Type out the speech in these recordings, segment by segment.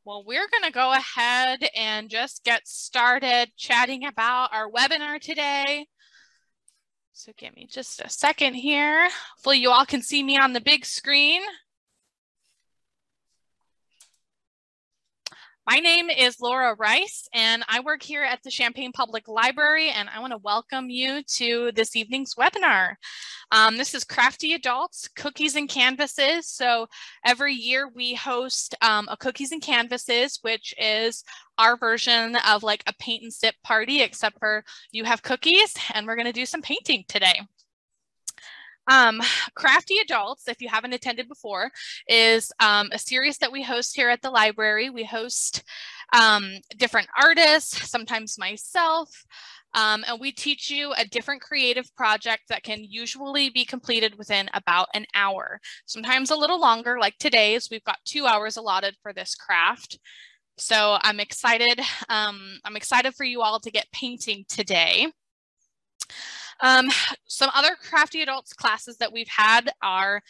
Well, we're going to go ahead and just get started chatting about our webinar today. So give me just a second here. Hopefully you all can see me on the big screen. My name is Laura Rice, and I work here at the Champaign Public Library, and I want to welcome you to this evening's webinar. This is Crafty Adults, Cookies and Canvases. So every year we host a Cookies and Canvases, which is our version of like a paint and sip party, except for you have cookies, and we're going to do some painting today. Crafty Adults, if you haven't attended before, is a series that we host here at the library. We host different artists, sometimes myself, and we teach you a different creative project that can usually be completed within about an hour. Sometimes a little longer, like today's. We've got 2 hours allotted for this craft. So I'm excited. I'm excited for you all to get painting today. Some other Crafty Adults classes that we've had are,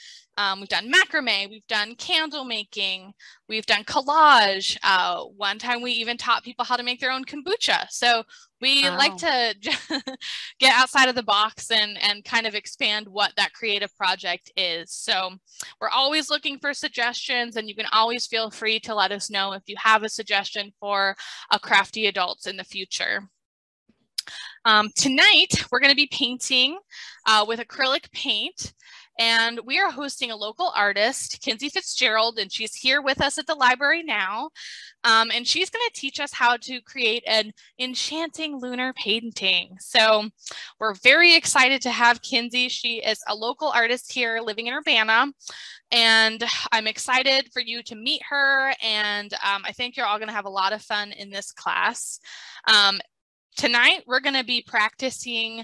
we've done macrame, we've done candle making, we've done collage. One time we even taught people how to make their own kombucha. So we like to get outside of the box and kind of expand what that creative project is. So we're always looking for suggestions, and you can always feel free to let us know if you have a suggestion for a Crafty Adults in the future. Tonight, we're going to be painting with acrylic paint, and we are hosting a local artist, Kinsey Fitzgerald, and she's here with us at the library now. And she's going to teach us how to create an enchanting lunar painting. So we're very excited to have Kinsey. She is a local artist here living in Urbana, and I'm excited for you to meet her, and I think you're all going to have a lot of fun in this class. Tonight, we're going to be practicing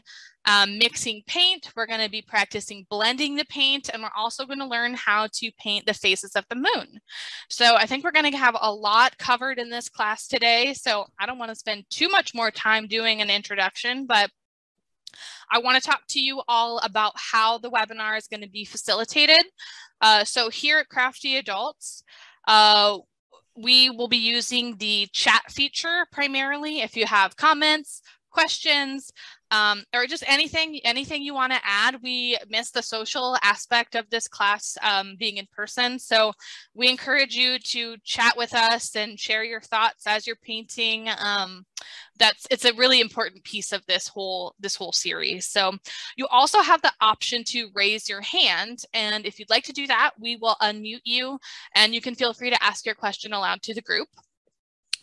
mixing paint. We're going to be practicing blending the paint, and we're also going to learn how to paint the faces of the moon. So I think we're going to have a lot covered in this class today. So I don't want to spend too much more time doing an introduction, but I want to talk to you all about how the webinar is going to be facilitated. So here at Crafty Adults, we will be using the chat feature primarily. If you have comments, questions, or just anything you want to add. We miss the social aspect of this class being in person. So we encourage you to chat with us and share your thoughts as you're painting. It's a really important piece of this whole series. So you also have the option to raise your hand. And if you'd like to do that, we will unmute you, and you can feel free to ask your question aloud to the group.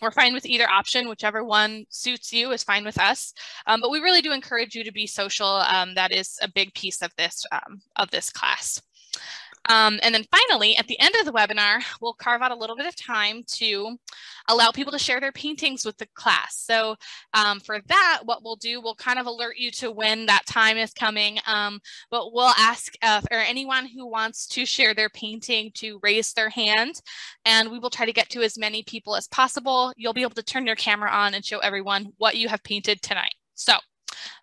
We're fine with either option, whichever one suits you is fine with us. But we really do encourage you to be social. That is a big piece of this class. And then finally, at the end of the webinar, we'll carve out a little bit of time to allow people to share their paintings with the class. So for that, what we'll do, we'll kind of alert you to when that time is coming, but we'll ask for anyone who wants to share their painting to raise their hand, and we will try to get to as many people as possible. You'll be able to turn your camera on and show everyone what you have painted tonight. So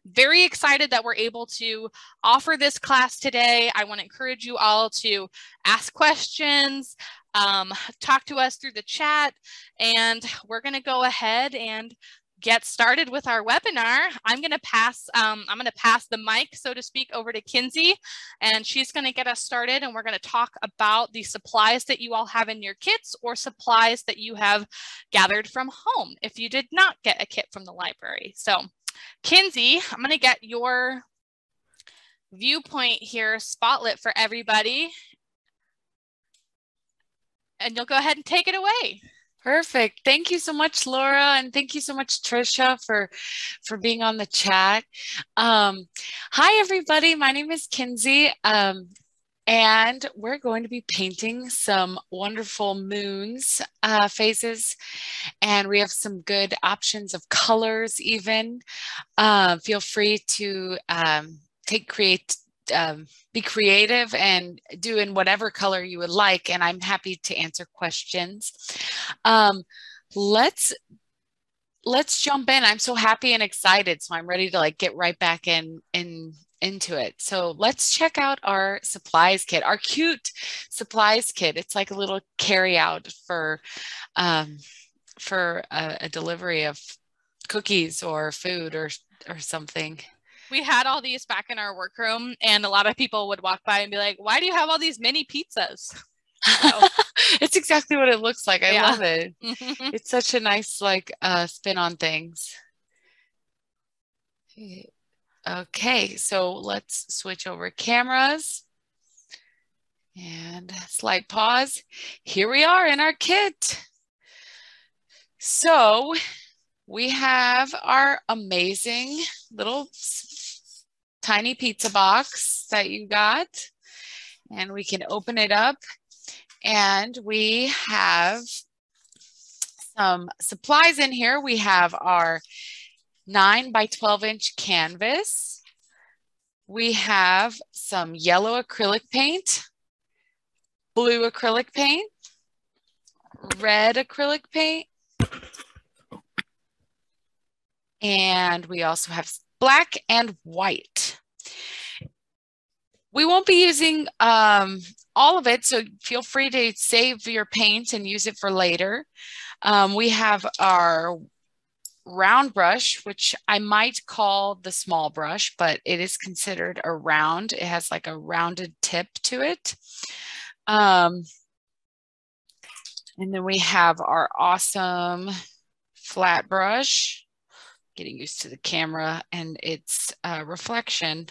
very excited that we're able to offer this class today. I want to encourage you all to ask questions, talk to us through the chat, and we're going to go ahead and get started with our webinar. I'm going to pass the mic, so to speak, over to Kinsey, and she's going to get us started, and we're going to talk about the supplies that you all have in your kits, or supplies that you have gathered from home if you did not get a kit from the library. So Kinsey, I'm going to get your viewpoint here spotlit for everybody, and you'll go ahead and take it away. Perfect. Thank you so much, Laura, and thank you so much, Trisha, for being on the chat. Hi, everybody. My name is Kinsey, and we're going to be painting some wonderful moons faces, and we have some good options of colors even. Feel free to be creative and do in whatever color you would like, and I'm happy to answer questions. Let's jump in. I'm so happy and excited, so I'm ready to get right back in into it. So let's check out our supplies kit, our cute supplies kit. It's like a little carry out for a delivery of cookies or food or something. We had all these back in our workroom, and a lot of people would walk by and be like, why do you have all these mini pizzas? So. It's exactly what it looks like. I love it. It's such a nice like spin on things. Okay, so let's switch over cameras and slight pause. Here we are in our kit. So we have our amazing little tiny pizza box that you got, and we can open it up, and we have some supplies in here. We have our 9 by 12-inch canvas. We have some yellow acrylic paint, blue acrylic paint, red acrylic paint, and we also have black and white. We won't be using all of it, so feel free to save your paint and use it for later. We have our round brush, which I might call the small brush, but it is considered a round. It has like a rounded tip to it. And then we have our awesome flat brush. Getting used to the camera and its reflection.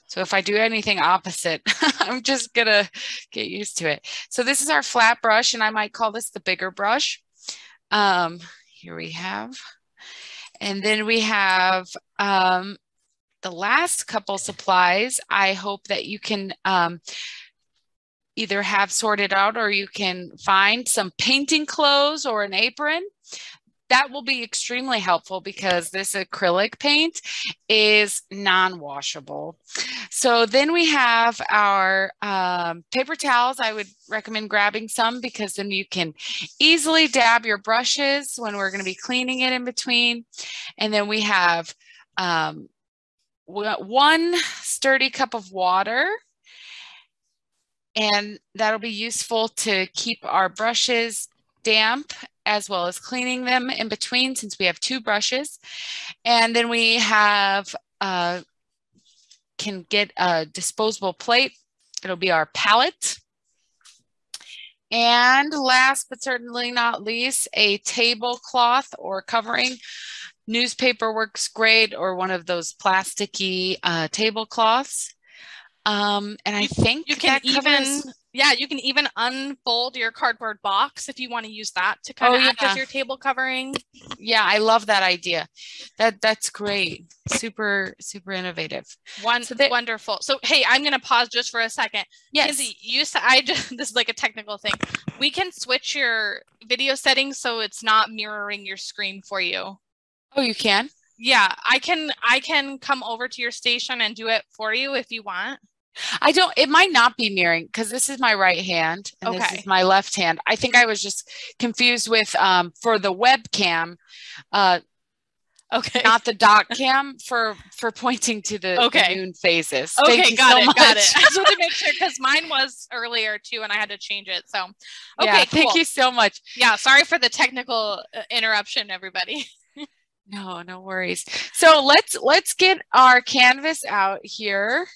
So if I do anything opposite, I'm just gonna get used to it. So this is our flat brush, and I might call this the bigger brush. Here we have. And then we have the last couple supplies. I hope that you can either have sorted out, or you can find some painting clothes or an apron. That will be extremely helpful because this acrylic paint is non-washable. So then we have our paper towels. I would recommend grabbing some because then you can easily dab your brushes when we're going to be cleaning it in between. And then we have 1 sturdy cup of water. And that'll be useful to keep our brushes damp, as well as cleaning them in between, since we have 2 brushes. And then we have, can get a disposable plate. It'll be our palette. And last but certainly not least, a tablecloth or covering. Newspaper works great, or one of those plasticky tablecloths. And I think you can you can even unfold your cardboard box if you want to use that to kind of act as your table covering. Yeah, I love that idea. That's great. Super, super innovative. Wonderful. So, hey, I'm going to pause just for a second. Yes. Kenzie, this is like a technical thing. We can switch your video settings so it's not mirroring your screen for you. Oh, you can? Yeah, I can come over to your station and do it for you if you want. It might not be mirroring because this is my right hand and this is my left hand. I think I was just confused with for the webcam, not the dot cam for pointing to the moon phases. Okay, got it. I just wanted to make sure because mine was earlier too and I had to change it. So cool. Thank you so much. Yeah, sorry for the technical interruption, everybody. No worries. So let's get our canvas out here.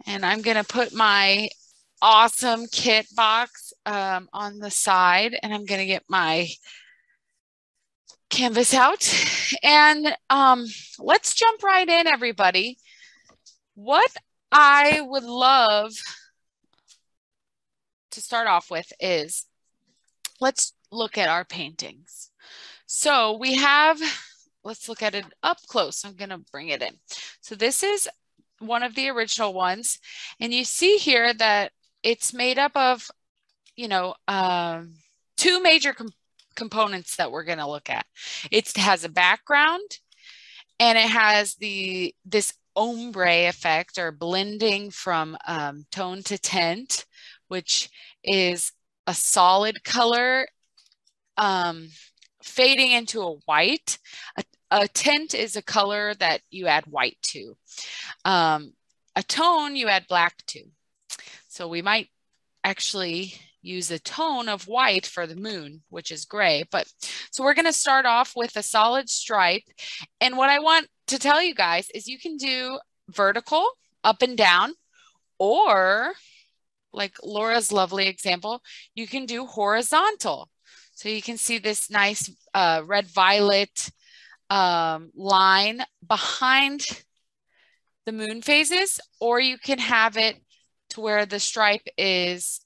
And I'm going to put my awesome kit box on the side, and I'm going to get my canvas out. And let's jump right in, everybody. What I would love to start off with is, let's look at our paintings. So we have, let's look at it up close. I'm going to bring it in. So this is one of the original ones, and you see here that it's made up of, 2 major components that we're going to look at. It has a background, and it has this ombre effect, or blending from tone to tint, which is a solid color fading into a white. A tint is a color that you add white to. a tone, you add black to. So we might actually use a tone of white for the moon, which is gray. But so we're going to start off with a solid stripe. And what I want to tell you guys is you can do vertical, up and down, or like Laura's lovely example, you can do horizontal. So you can see this nice red-violet line behind the moon phases, or you can have it to where the stripe is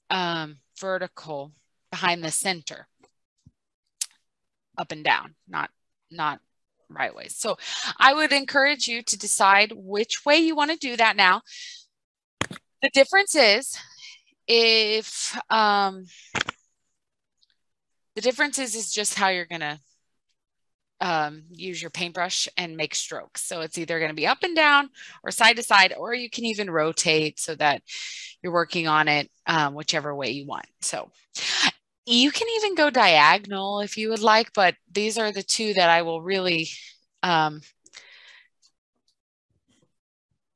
vertical behind the center, up and down, not right ways. So I would encourage you to decide which way you want to do that now. The difference is if the difference is just how you're going to use your paintbrush and make strokes. So it's either going to be up and down or side to side, or you can even rotate so that you're working on it whichever way you want. So you can even go diagonal if you would like, but these are the two that I will really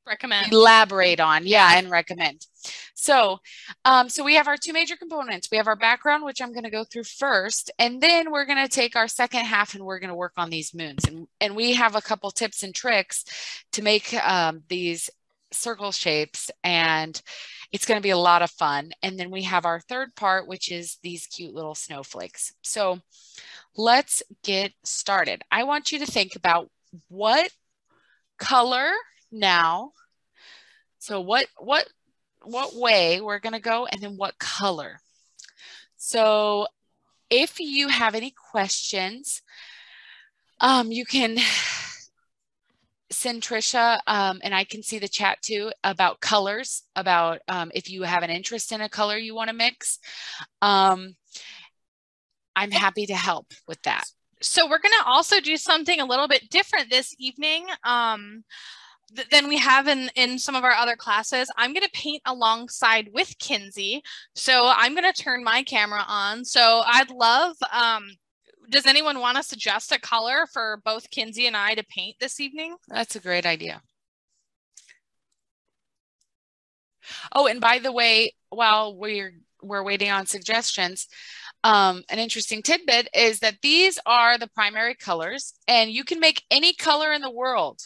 recommend, elaborate on, and recommend. So, so we have our two major components. We have our background, which I'm going to go through first, and then we're going to take our second half and we're going to work on these moons. And we have a couple tips and tricks to make these circle shapes, and it's going to be a lot of fun. And then we have our third part, which is these cute little snowflakes. So let's get started. I want you to think about what color now. So what way we're going to go, and then what color. So if you have any questions, you can send Trisha, and I can see the chat too about colors, about if you have an interest in a color you want to mix. I'm happy to help with that. So we're going to also do something a little bit different this evening than we have in some of our other classes. I'm going to paint alongside with Kinsey. So I'm going to turn my camera on. So I'd love, does anyone want to suggest a color for both Kinsey and I to paint this evening? That's a great idea. Oh, and by the way, while we're waiting on suggestions, an interesting tidbit is that these are the primary colors, and you can make any color in the world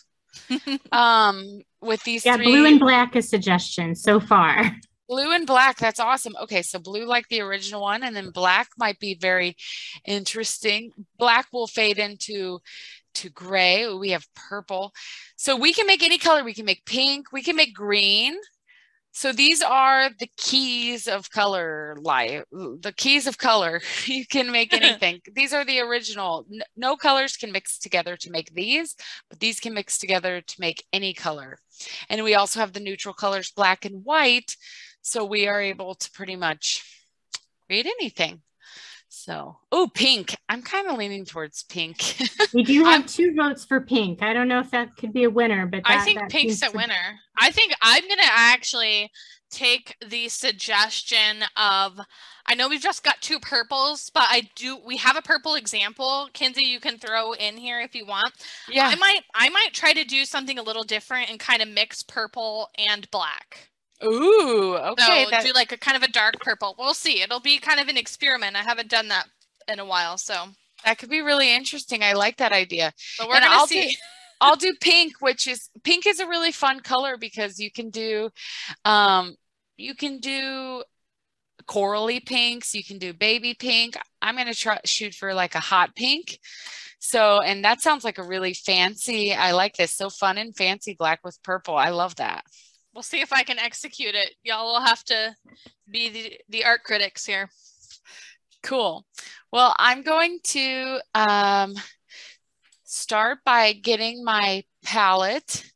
with these three. Blue and black is suggestion so far. Blue and black, that's awesome. Okay, so blue like the original one, and then black might be very interesting. Black will fade into gray. We have purple. So we can make any color. We can make pink, we can make green. So these are the keys of color, the keys of color. You can make anything. These are the original. No colors can mix together to make these, but these can mix together to make any color. And we also have the neutral colors, black and white. So we are able to pretty much create anything. So, oh, pink. I'm kind of leaning towards pink. We do have 2 votes for pink. I don't know if that could be a winner, but I think pink's a winner. I think I'm going to actually take the suggestion of, I know we've just got 2 purples, but we have a purple example. Kinsey, you can throw in here if you want. Yeah. I might try to do something a little different and kind of mix purple and black. Ooh, okay. So do like a kind of a dark purple. We'll see. It'll be kind of an experiment. I haven't done that in a while, so that could be really interesting. I like that idea. But we're gonna see. I'll do pink, pink is a really fun color because you can do corally pinks, you can do baby pink. I'm gonna shoot for like a hot pink. So, and that sounds like a really fancy. I like this. So fun and fancy, black with purple. I love that. We'll see if I can execute it. Y'all will have to be the art critics here. Cool. Well, I'm going to start by getting my palette,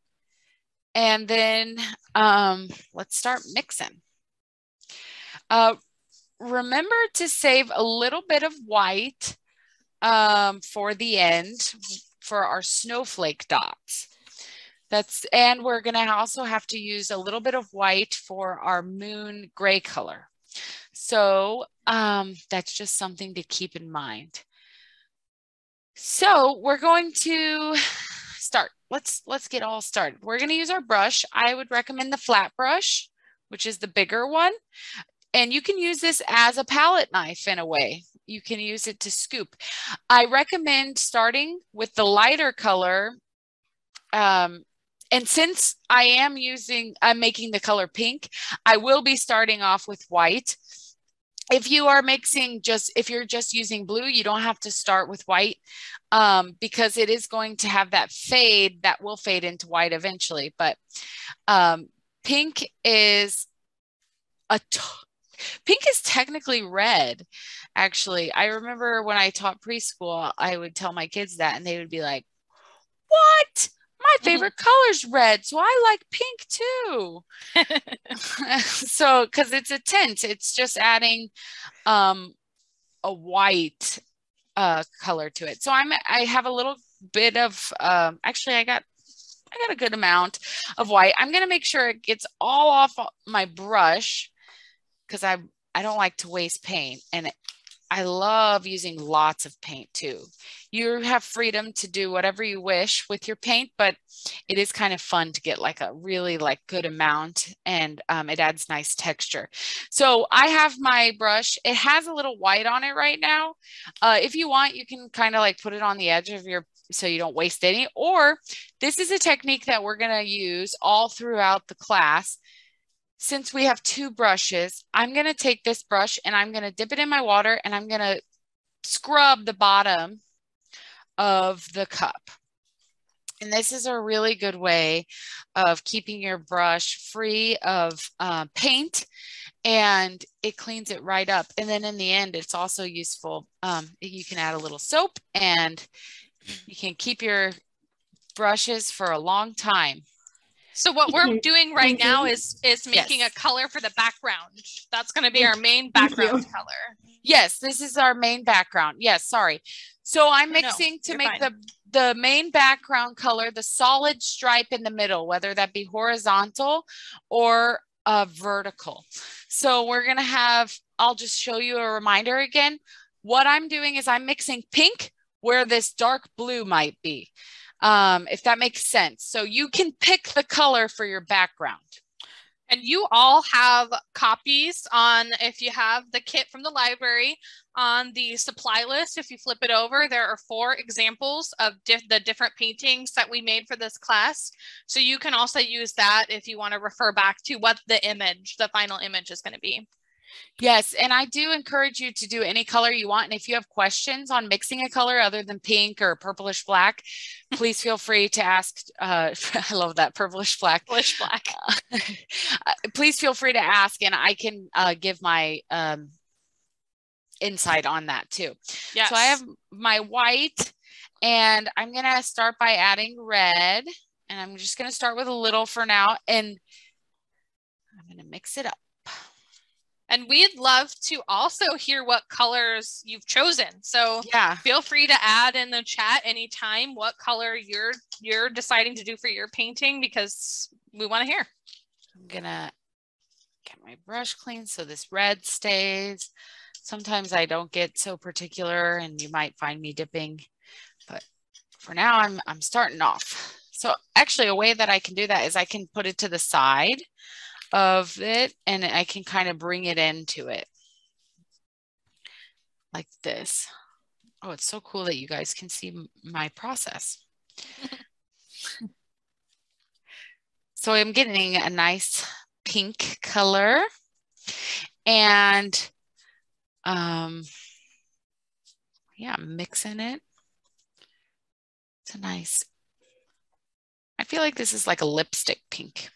and then let's start mixing. Remember to save a little bit of white for the end for our snowflake dots. And we're going to also have to use a little bit of white for our moon gray color. So that's just something to keep in mind. So we're going to start. let's get all started. We're going to use our brush. I would recommend the flat brush, which is the bigger one. And you can use this as a palette knife in a way. You can use it to scoop. I recommend starting with the lighter color. And since I'm making the color pink, I will be starting off with white. If you are if you're just using blue, you don't have to start with white because it is going to have that fade that will fade into white eventually. But pink is technically red. Actually, I remember when I taught preschool, I would tell my kids that and they would be like, what? My favorite color is red, so I like pink too. So, because it's a tint, it's just adding a white color to it. So I have a little bit of actually I got a good amount of white. I'm gonna make sure it gets all off my brush because I don't like to waste paint, and I love using lots of paint too. You have freedom to do whatever you wish with your paint, but it is kind of fun to get like a really good amount, and it adds nice texture. So I have my brush. It has a little white on it right now. If you want, you can kind of put it on the edge of so you don't waste any, or this is a technique that we're going to use all throughout the class. Since we have two brushes, I'm going to take this brush and I'm going to dip it in my water and I'm going to scrub the bottom of the cup. And this is a really good way of keeping your brush free of paint, and it cleans it right up. And then in the end, it's also useful. You can add a little soap and you can keep your brushes for a long time. So what we're doing right now is making a color for the background. That's going to be our main background color. Yes, this is our main background. Yes, sorry. So I'm mixing to make the main background color, the solid stripe in the middle, whether that be horizontal or vertical. So we're going to have, I'll just show you a reminder again. What I'm doing is I'm mixing pink where this dark blue might be. If that makes sense. So you can pick the color for your background. And you all have copies if you have the kit from the library, on the supply list. If you flip it over, there are 4 examples of the different paintings that we made for this class. So you can also use that if you want to refer back to what the final image is going to be. Yes, and I do encourage you to do any color you want. And if you have questions on mixing a color other than pink or purplish black, please feel free to ask. I love that, purplish black. Purplish black. Please feel free to ask, and I can give my insight on that too. Yes. So I have my white, and I'm going to start by adding red. And I'm just going to start with a little for now, and I'm going to mix it up. And we'd love to also hear what colors you've chosen. So yeah, feel free to add in the chat anytime what color you're deciding to do for your painting, because we want to hear. I'm gonna get my brush clean so this red stays. Sometimes I don't get so particular and you might find me dipping, but for now I'm starting off. So actually a way that I can do that is I can put it to the side of it and I can kind of bring it into it like this. Oh, it's so cool that you guys can see my process. So I'm getting a nice pink color, and yeah, I'm mixing it. It's a nice, I feel like this is like a lipstick pink.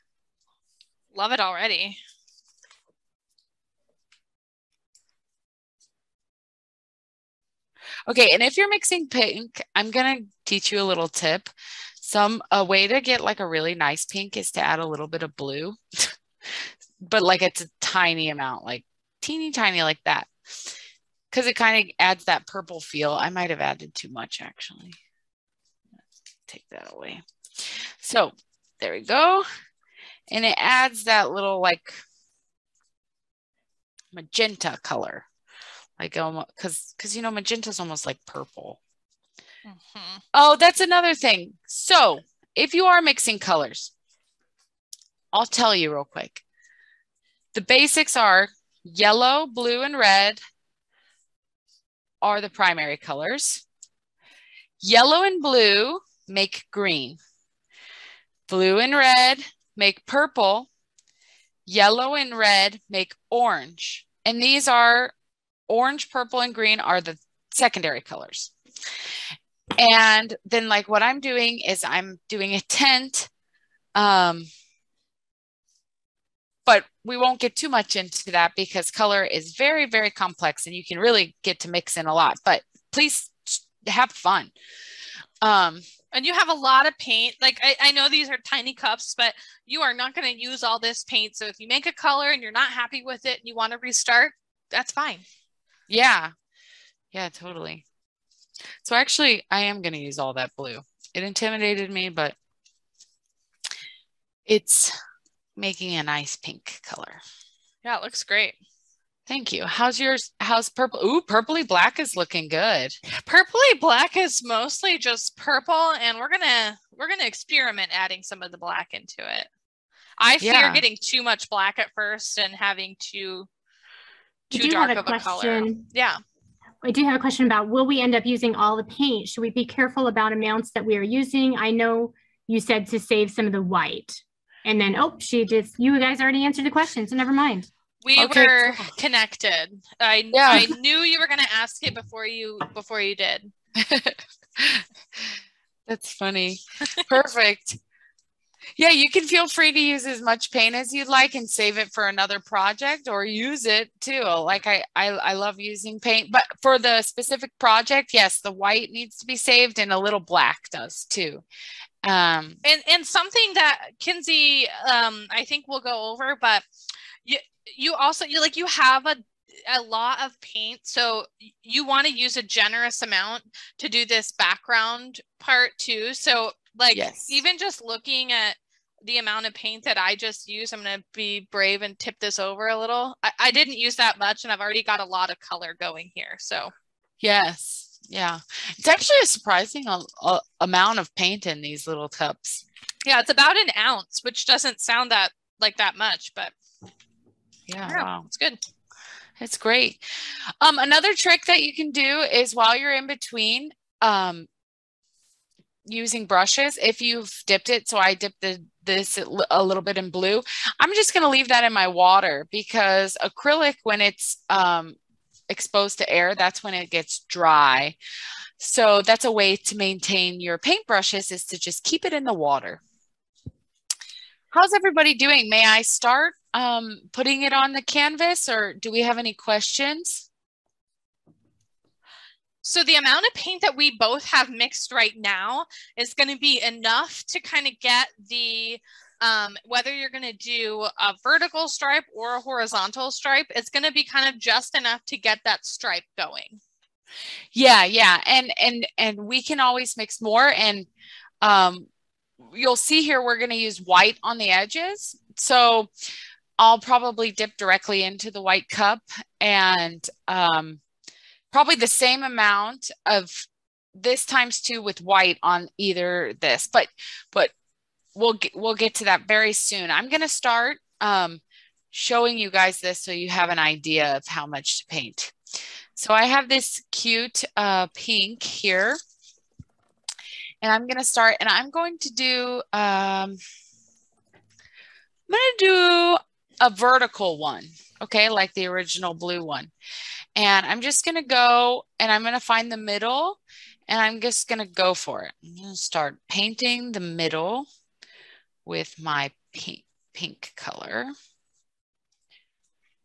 Love it already. Okay, and if you're mixing pink, I'm gonna teach you a little tip. A way to get like a really nice pink is to add a little bit of blue, but like it's a tiny amount, like teeny tiny like that, because it kind of adds that purple feel. I might have added too much actually. Take that away. So there we go. And it adds that little like magenta color, like almost because you know magenta is almost like purple. Mm-hmm. Oh, that's another thing. So if you are mixing colors, I'll tell you real quick. The basics are yellow, blue, and red are the primary colors. Yellow and blue make green. Blue and red make purple. Yellow and red make orange. And these are orange, purple, and green are the secondary colors. And then like what I'm doing is I'm doing a tint, but we won't get too much into that because color is very, very complex and you can really get to mix in a lot, but please have fun. And you have a lot of paint. Like I know these are tiny cups, but you are not going to use all this paint. So if you make a color and you're not happy with it and you want to restart, that's fine. Yeah. Yeah, totally. So actually I am going to use all that blue. It intimidated me, but it's making a nice pink color. Yeah, it looks great. Thank you. How's yours? How's purple? Ooh, purpley black is looking good. Purpley black is mostly just purple, and we're gonna experiment adding some of the black into it. I fear getting too much black at first and having too dark of a color. Yeah. I do have a question about, will we end up using all the paint? Should we be careful about amounts that we are using? I know you said to save some of the white. And then, you guys already answered the question, so never mind. We were connected. I knew you were going to ask it before you did. That's funny. Perfect. Yeah, you can feel free to use as much paint as you'd like and save it for another project or use it too. Like I love using paint, but for the specific project, yes, the white needs to be saved and a little black does too. And something that Kinsey, I think we'll go over, but you also you have a lot of paint, so you want to use a generous amount to do this background part too. So even just looking at the amount of paint that I just used, I'm going to be brave and tip this over a little. I didn't use that much and I've already got a lot of color going here. So yes. Yeah. It's actually a surprising amount of paint in these little cups. Yeah. It's about an ounce, which doesn't sound that much, but yeah, wow. It's good. It's great. Another trick that you can do is while you're in between using brushes, if you've dipped it, so I dipped this a little bit in blue, I'm just going to leave that in my water because acrylic, when it's exposed to air, that's when it gets dry. So that's a way to maintain your paintbrushes, is to just keep it in the water. How's everybody doing? May I start putting it on the canvas, or do we have any questions? So the amount of paint that we both have mixed right now is going to be enough to kind of get the, whether you're going to do a vertical stripe or a horizontal stripe, it's going to be kind of just enough to get that stripe going. Yeah. And we can always mix more. And you'll see here, we're going to use white on the edges. So I'll probably dip directly into the white cup and probably the same amount of this times 2 with white on either this, but we'll get to that very soon. I'm going to start showing you guys this so you have an idea of how much to paint. So I have this cute pink here, and I'm going to start, and I'm going to do a vertical one, okay, like the original blue one. And I'm just going to go and I'm going to find the middle, and I'm just going to go for it. I'm going to start painting the middle with my pink color.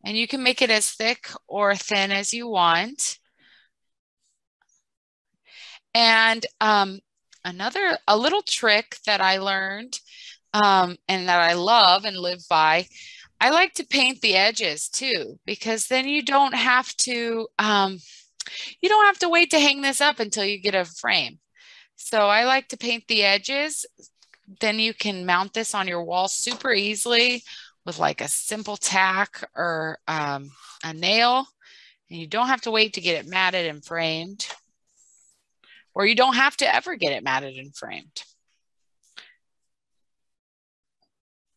And you can make it as thick or thin as you want. And a little trick that I learned and that I love and live by, I like to paint the edges too, because then you don't have to wait to hang this up until you get a frame. So I like to paint the edges. Then you can mount this on your wall super easily with like a simple tack or a nail. And you don't have to wait to get it matted and framed, or you don't have to ever get it matted and framed.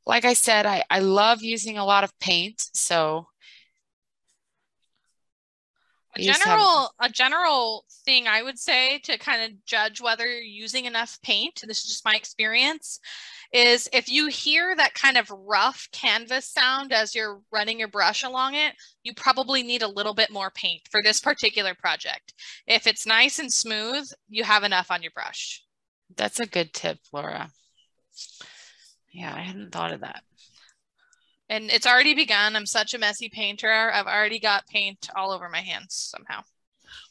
like I said, I love using a lot of paint. So a general thing I would say to kind of judge whether you're using enough paint, and this is just my experience, is if you hear that kind of rough canvas sound as you're running your brush along it, you probably need a little bit more paint for this particular project. If it's nice and smooth, you have enough on your brush. That's a good tip, Laura. Yeah, I hadn't thought of that. And it's already begun. I'm such a messy painter. I've already got paint all over my hands somehow.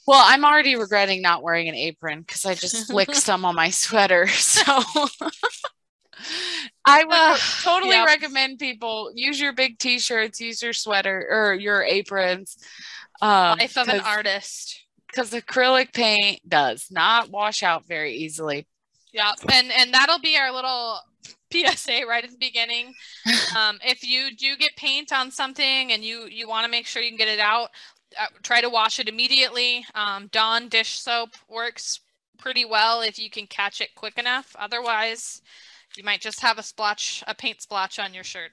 Well, I'm already regretting not wearing an apron because I just flicked some on my sweater. So I would totally recommend people use your big t-shirts, use your sweater or your aprons. Life of an artist. Because acrylic paint does not wash out very easily. Yeah, and that'll be our little PSA right at the beginning. If you do get paint on something and you want to make sure you can get it out, try to wash it immediately. Dawn dish soap works pretty well if you can catch it quick enough. Otherwise, you might just have a paint splotch on your shirt.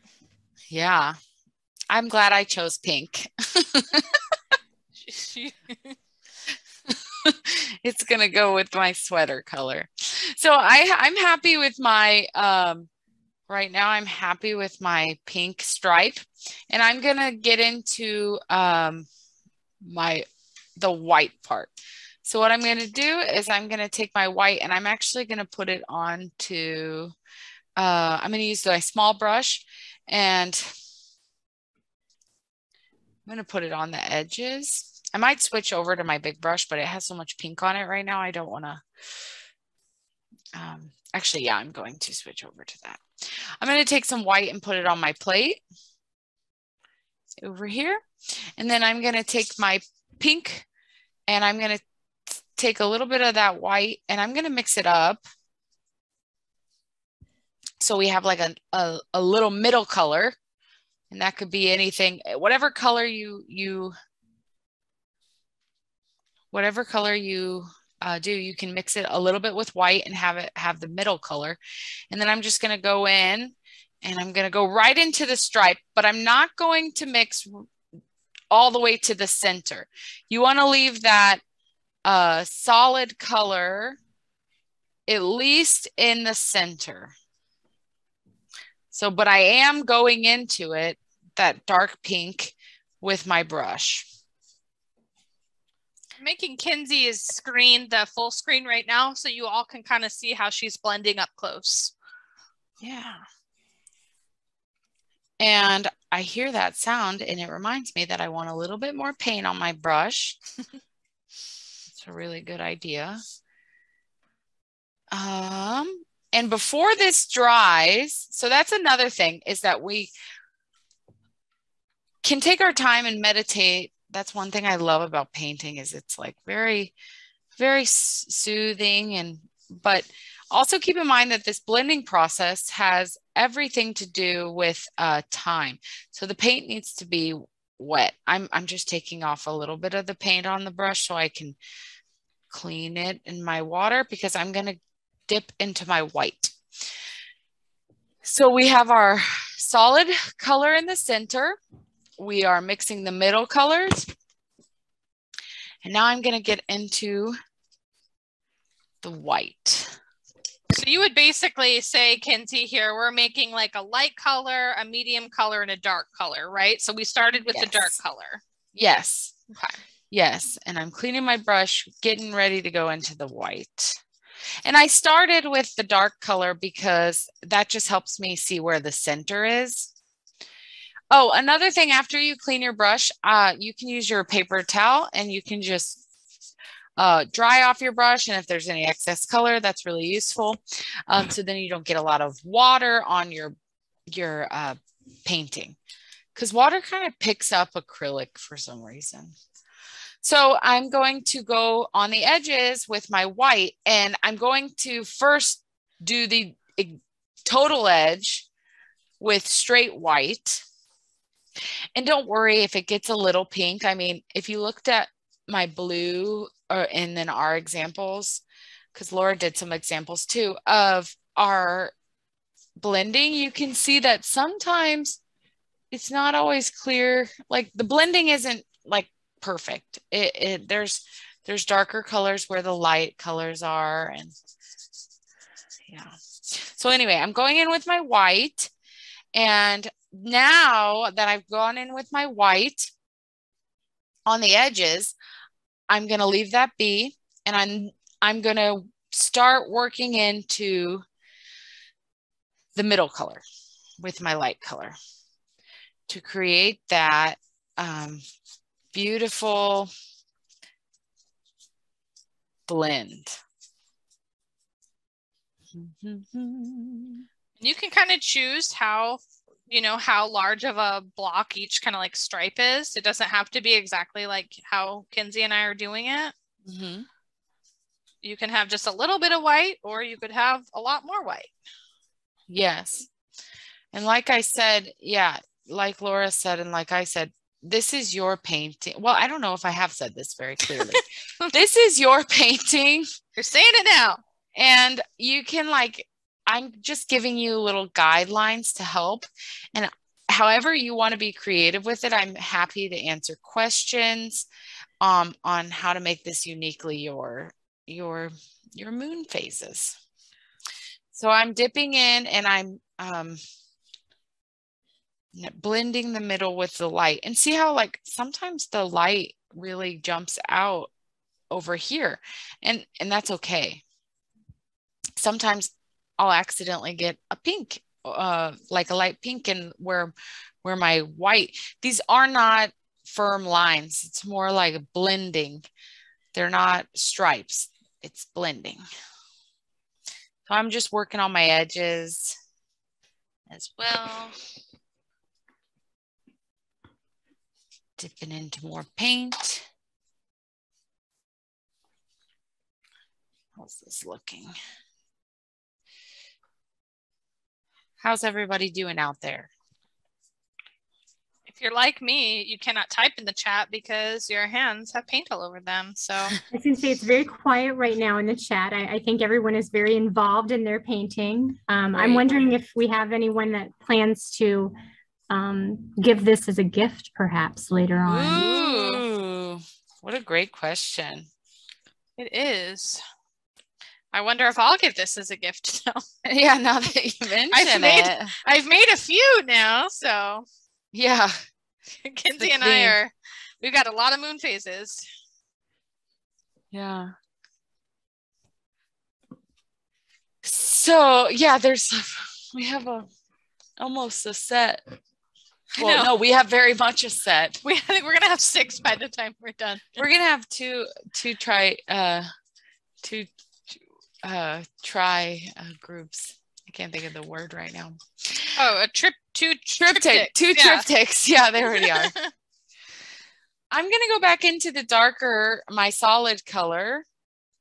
Yeah, I'm glad I chose pink. It's gonna go with my sweater color. So I'm happy with my right now I'm happy with my pink stripe, and I'm gonna get into the white part. So what I'm gonna do is I'm gonna take my white and I'm actually gonna put it on to I'm gonna use my small brush and I'm gonna put it on the edges. I might switch over to my big brush, but it has so much pink on it right now. I don't want to. Actually, yeah, I'm going to switch over to that. I'm going to take some white and put it on my plate over here. And then I'm going to take my pink and I'm going to take a little bit of that white and I'm going to mix it up. So we have like a little middle color, and that could be anything, whatever color you do, you can mix it a little bit with white and have the middle color. And then I'm just going to go in and I'm going to go right into the stripe, but I'm not going to mix all the way to the center. You want to leave that solid color at least in the center. So, but I am going into it, that dark pink, with my brush. Making Kinsey's screen the full screen right now so you all can kind of see how she's blending up close. Yeah. And I hear that sound and it reminds me that I want a little bit more paint on my brush. It's a really good idea. And before this dries, so that's another thing, is that we can take our time and meditate. That's one thing I love about painting, is it's like very, very soothing. But also keep in mind that this blending process has everything to do with time. So the paint needs to be wet. I'm just taking off a little bit of the paint on the brush so I can clean it in my water, because I'm going to dip into my white. So we have our solid color in the center. We are mixing the middle colors. And now I'm going to get into the white. So you would basically say, Kinsey, here, we're making like a light color, a medium color, and a dark color, right? So we started with the dark color. Yes. Okay. Yes. And I'm cleaning my brush, getting ready to go into the white. And I started with the dark color because that just helps me see where the center is. Oh, another thing, after you clean your brush, you can use your paper towel and you can just dry off your brush. And if there's any excess color, that's really useful. So then you don't get a lot of water on your painting, because water kind of picks up acrylic for some reason. So I'm going to go on the edges with my white, and I'm going to first do the total edge with straight white. And don't worry if it gets a little pink. I mean, if you looked at my blue and then our examples, because Laura did some examples too of our blending, you can see that sometimes it's not always clear. Like the blending isn't like perfect. There's darker colors where the light colors are. And yeah. So anyway, I'm going in with my white. And now that I've gone in with my white on the edges, I'm going to leave that be. And I'm going to start working into the middle color with my light color to create that beautiful blend. You can kind of choose how large of a block each kind of like stripe is. It doesn't have to be exactly like how Kinsey and I are doing it. Mm-hmm. You can have just a little bit of white, or you could have a lot more white. Yes. And like I said, yeah, like Laura said, and like I said, this is your painting. Well, I don't know if I have said this very clearly. This is your painting. You're saying it now. And you can I'm just giving you little guidelines to help. And however you want to be creative with it, I'm happy to answer questions on how to make this uniquely your moon phases. So I'm dipping in and I'm blending the middle with the light, and see how sometimes the light really jumps out over here, and that's okay. Sometimes I'll accidentally get a pink, like a light pink, and where my white, these are not firm lines. It's more like blending. They're not stripes. It's blending. So I'm just working on my edges as well. Dipping into more paint. How's this looking? How's everybody doing out there? If you're like me, you cannot type in the chat because your hands have paint all over them. So I was going to say it's very quiet right now in the chat. I think everyone is very involved in their painting. I'm wondering if we have anyone that plans to give this as a gift perhaps later on. Ooh, what a great question. It is. I wonder if I'll give this as a gift now. Yeah, now that you mention it. I've made a few now, so. Yeah. Kinsey and we've got a lot of moon phases. Yeah. So, yeah, we have almost a set. Well, no, we have very much a set. I think we're going to have 6 by the time we're done. We're going to have two groups. I can't think of the word right now. Oh, two triptychs. Two triptychs. Yeah, there we are. I'm going to go back into the darker, my solid color,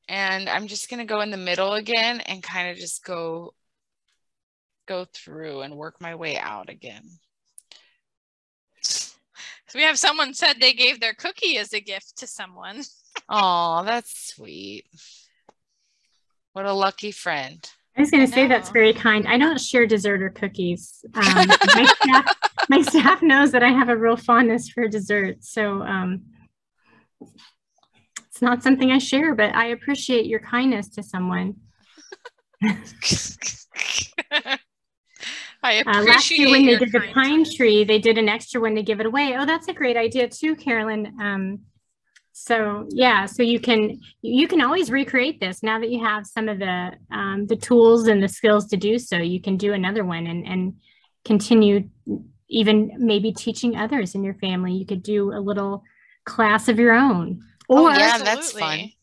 and I'm just going to go in the middle again and kind of just go through and work my way out again. So we have someone said they gave their cookie as a gift to someone. Oh, that's sweet. What a lucky friend. I was going to say that's very kind. I don't share dessert or cookies. My staff knows that I have a real fondness for dessert. So it's not something I share, but I appreciate your kindness to someone. I appreciate last year when they did the pine tree, they did an extra one to give it away. Oh, that's a great idea too, Carolyn. So yeah, so you can always recreate this now that you have some of the tools and the skills to do so. You can do another one and continue even maybe teaching others in your family. You could do a little class of your own. Or that's fun.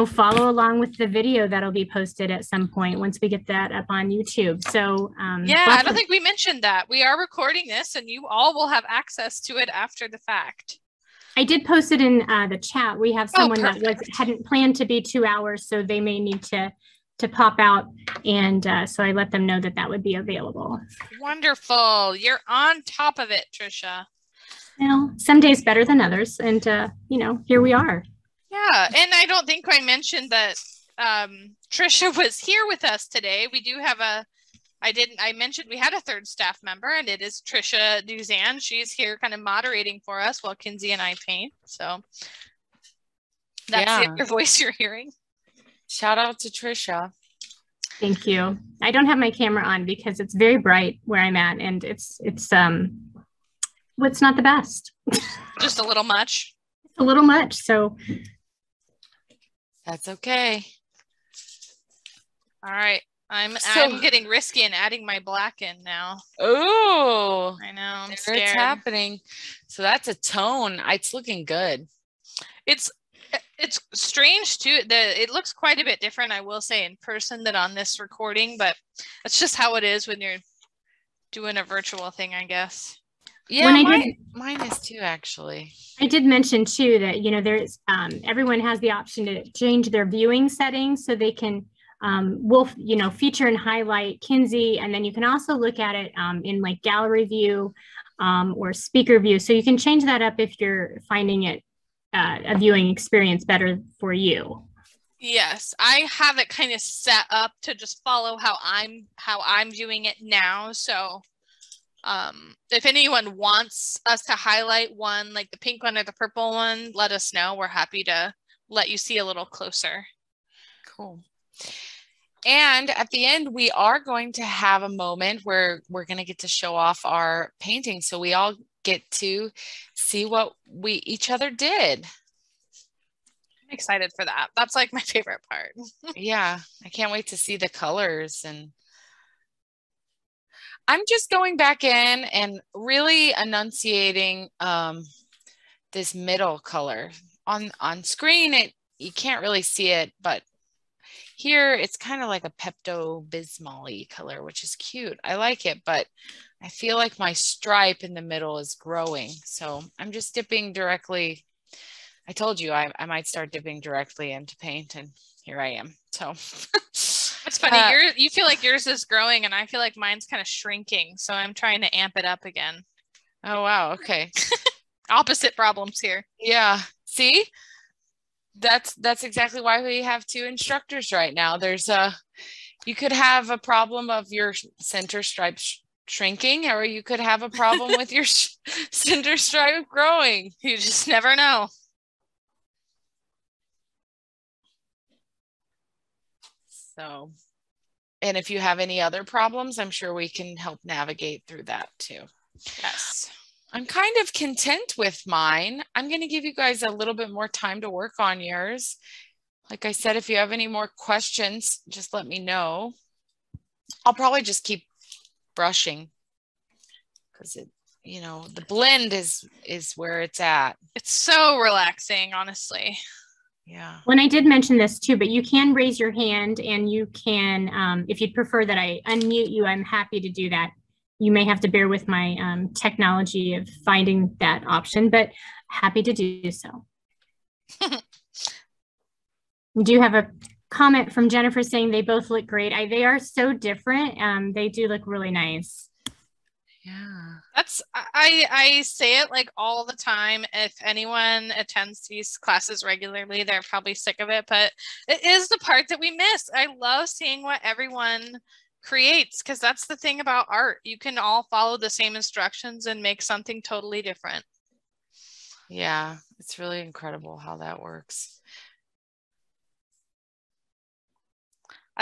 Follow along with the video that'll be posted at some point once we get that up on YouTube. So I don't think we mentioned that. We are recording this and you all will have access to it after the fact. I did post it in the chat. We have someone that hadn't planned to be 2 hours, so they may need to pop out. And so I let them know that would be available. Wonderful. You're on top of it, Trisha. Well, some days better than others. And, here we are. Yeah. And I don't think I mentioned that Trisha was here with us today. We do have a I mentioned we had a third staff member, and it is Trisha Duzan. She's here kind of moderating for us while Kinsey and I paint. So that's your voice you're hearing. Shout out to Trisha. Thank you. I don't have my camera on because it's very bright where I'm at, and it's not the best. Just a little much. A little much. So that's okay. All right. I'm getting risky and adding my black in now. Oh, I know. I'm scared. It's happening. So that's a tone. It's looking good. It's strange too. It looks quite a bit different, I will say, in person than on this recording, but it's just how it is when you're doing a virtual thing, I guess. Yeah, mine is too, actually. I did mention too that, you know, there's everyone has the option to change their viewing settings so they can we'll, you know, feature and highlight Kinsey, and then you can also look at it in like gallery view or speaker view. So you can change that up if you're finding it a viewing experience better for you. Yes, I have it kind of set up to just follow how I'm viewing it now. So if anyone wants us to highlight one, like the pink one or the purple one, let us know. We're happy to let you see a little closer. Cool. And at the end, we are going to have a moment where we're going to get to show off our painting. So we all get to see what we each other did. I'm excited for that. That's like my favorite part. Yeah, I can't wait to see the colors. And I'm just going back in and really enunciating this middle color. On screen, you can't really see it, but here it's kind of like a Pepto-Bismol-y color, which is cute. I like it, but I feel like my stripe in the middle is growing. So I'm just dipping directly. I told you I might start dipping directly into paint, and here I am. So it's funny. You feel like yours is growing, and I feel like mine's kind of shrinking. So I'm trying to amp it up again. Oh, wow. Okay. Opposite problems here. Yeah. See? That's exactly why we have two instructors right now. You could have a problem of your center stripe shrinking, or you could have a problem with your center stripe growing. You just never know. So, and if you have any other problems, I'm sure we can help navigate through that too. Yes. I'm kind of content with mine. I'm going to give you guys a little bit more time to work on yours. Like I said, if you have any more questions, just let me know. I'll probably just keep brushing because you know, the blend is where it's at. It's so relaxing, honestly. Yeah. Well, and I did mention this too, but you can raise your hand, and you can, if you'd prefer that I unmute you, I'm happy to do that. You may have to bear with my technology of finding that option, but happy to do so. Do you have a comment from Jennifer saying they both look great? They are so different. They do look really nice. Yeah. I say it like all the time. If anyone attends these classes regularly, they're probably sick of it, but it is the part that we miss. I love seeing what everyone creates, because that's the thing about art. You can all follow the same instructions and make something totally different. Yeah, it's really incredible how that works.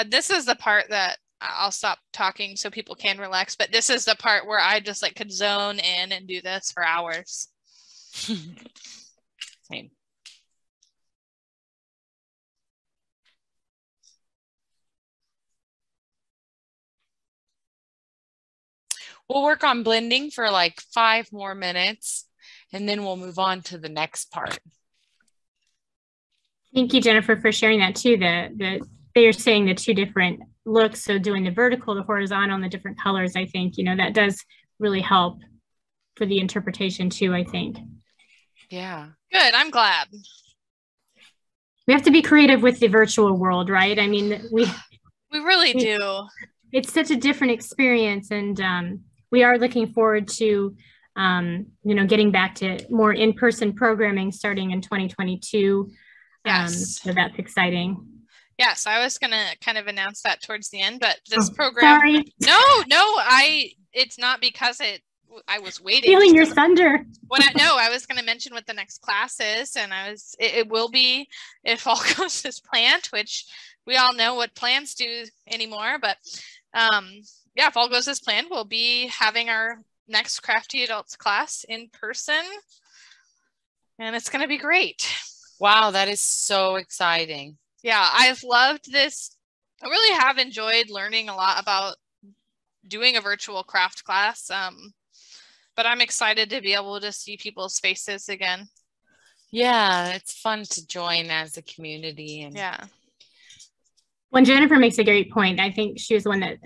This is the part that I'll stop talking so people can relax, but this is the part where I just like could zone in and do this for hours. Same. We'll work on blending for like 5 more minutes, and then we'll move on to the next part. Thank you, Jennifer, for sharing that too. They are saying the two different looks. So doing the vertical, the horizontal, and the different colors, I think, you know, that does really help for the interpretation too, I think. Yeah. Good. I'm glad. We have to be creative with the virtual world, right? I mean, we really do. It's such a different experience, and we are looking forward to, you know, getting back to more in-person programming starting in 2022. Yes. So that's exciting. Yes, I was going to kind of announce that towards the end, but this program. Sorry. No, it's not because I was waiting. Stealing your thunder. I was going to mention what the next class is, and it will be if all goes as planned, which we all know what plans do anymore. But if all goes as planned, we'll be having our next Crafty Adults class in person, and it's going to be great. Wow, that is so exciting. Yeah, I've loved this. I really have enjoyed learning a lot about doing a virtual craft class. But I'm excited to be able to see people's faces again. Yeah, it's fun to join as a community. And yeah. When Jennifer makes a great point, I think she was the one that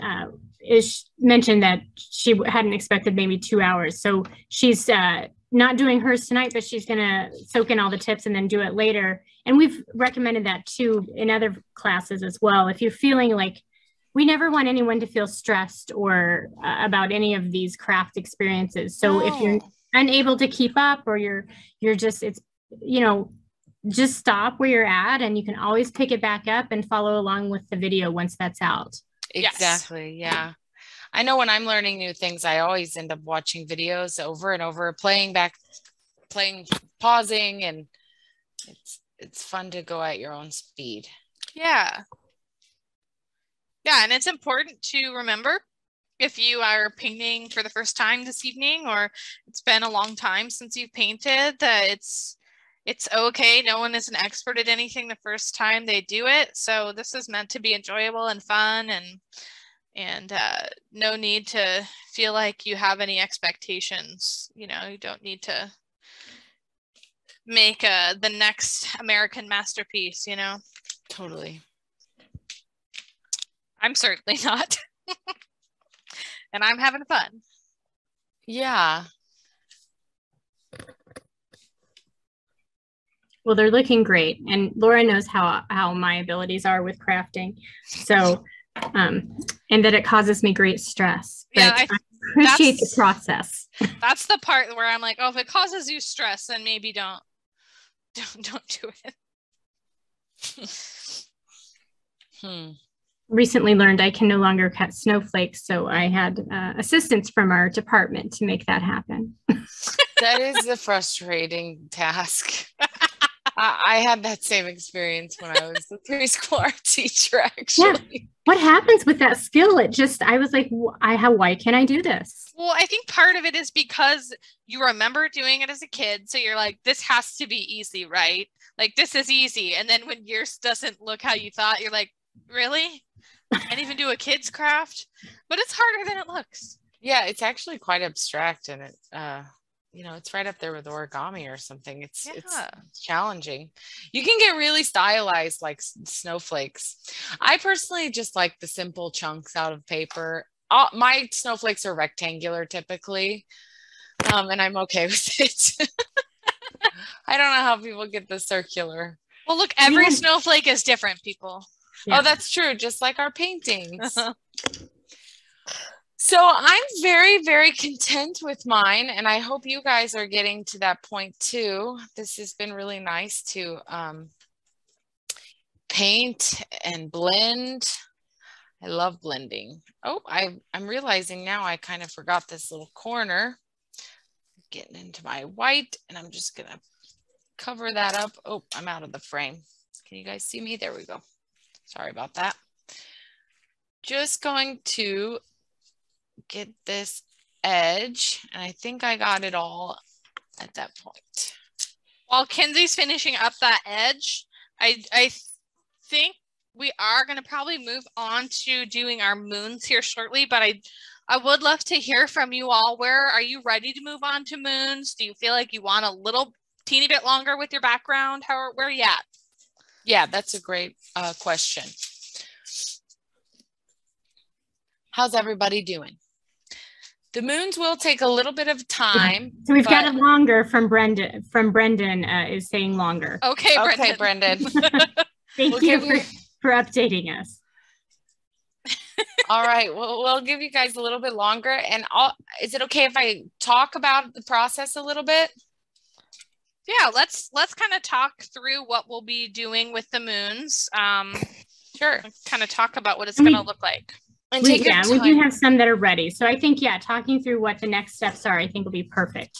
mentioned that she hadn't expected maybe 2 hours. So she's not doing hers tonight, but she's going to soak in all the tips and then do it later. And we've recommended that too in other classes as well. If you're feeling like, we never want anyone to feel stressed or about any of these craft experiences. So if you're unable to keep up or you're just, just stop where you're at, and you can always pick it back up and follow along with the video once that's out. Exactly. Yes. Yeah. I know when I'm learning new things, I always end up watching videos over and over, pausing, and it's fun to go at your own speed. Yeah. Yeah, and it's important to remember, if you are painting for the first time this evening, or it's been a long time since you've painted, that it's okay. No one is an expert at anything the first time they do it. So this is meant to be enjoyable and fun, and no need to feel like you have any expectations. You don't need to make the next American masterpiece, Totally. I'm certainly not. And I'm having fun. Yeah. Well, they're looking great. And Laura knows how my abilities are with crafting. So, and that it causes me great stress. But I appreciate the process. That's the part where I'm like, oh, if it causes you stress, then maybe don't do it. Recently learned I can no longer cut snowflakes, so I had assistance from our department to make that happen. That is a frustrating task. I had that same experience when I was the preschool art teacher, actually. Yeah. What happens with that skill? I was like, why can't I do this? Well, I think part of it is because you remember doing it as a kid. So you're like, this has to be easy, right? Like, this is easy. And then when yours doesn't look how you thought, you're like, really? Can't even do a kid's craft? But it's harder than it looks. Yeah, it's actually quite abstract, and it's right up there with origami or something. It's challenging. You can get really stylized, like snowflakes. I personally just like the simple chunks out of paper. My snowflakes are rectangular typically, and I'm okay with it. I don't know how people get the circular. Well, look, every snowflake is different, people. Yeah. Oh, that's true. Just like our paintings. So I'm very, very content with mine, and I hope you guys are getting to that point too. This has been really nice to paint and blend. I love blending. Oh, I'm realizing now I kind of forgot this little corner. Getting into my white, and I'm just gonna cover that up. Oh, I'm out of the frame. Can you guys see me? There we go. Sorry about that. Just going to get this edge, and I think I got it all at that point. While Kenzie's finishing up that edge, I think we are going to probably move on to doing our moons here shortly, but I would love to hear from you all. Where are you ready to move on to moons? Do you feel like you want a little teeny bit longer with your background? Where are you at? Yeah, that's a great question. How's everybody doing? The moons will take a little bit of time. So we've got it longer from Brendan. Brendan is saying longer. Okay, Brendan. Okay, Brendan. Thank you for updating us. All right, well, we'll give you guys a little bit longer. And is it okay if I talk about the process a little bit? Yeah, let's kind of talk through what we'll be doing with the moons. Sure. Kind of talk about what it's going to look like. And take your time. We do have some that are ready. So I think, yeah, talking through what the next steps are, I think will be perfect.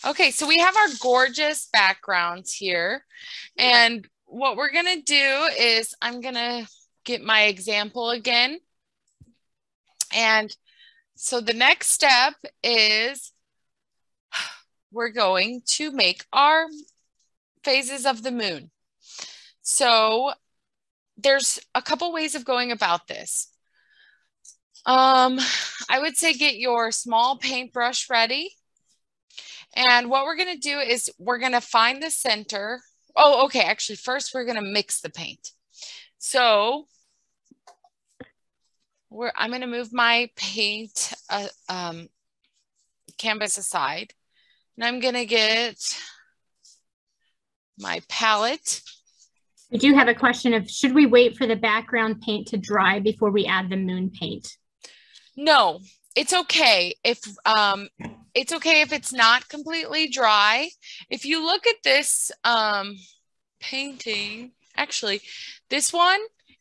Okay, so we have our gorgeous backgrounds here. And what we're going to do is I'm going to get my example again. And so the next step is we're going to make our phases of the moon. So there's a couple ways of going about this. I would say get your small paintbrush ready. And what we're going to do is we're going to find the center. Oh, okay. Actually, first we're going to mix the paint. So I'm going to move my paint canvas aside. And I'm going to get my palette. We do have a question of, should we wait for the background paint to dry before we add the moon paint? No, it's okay if it's not completely dry. If you look at this painting, actually this one,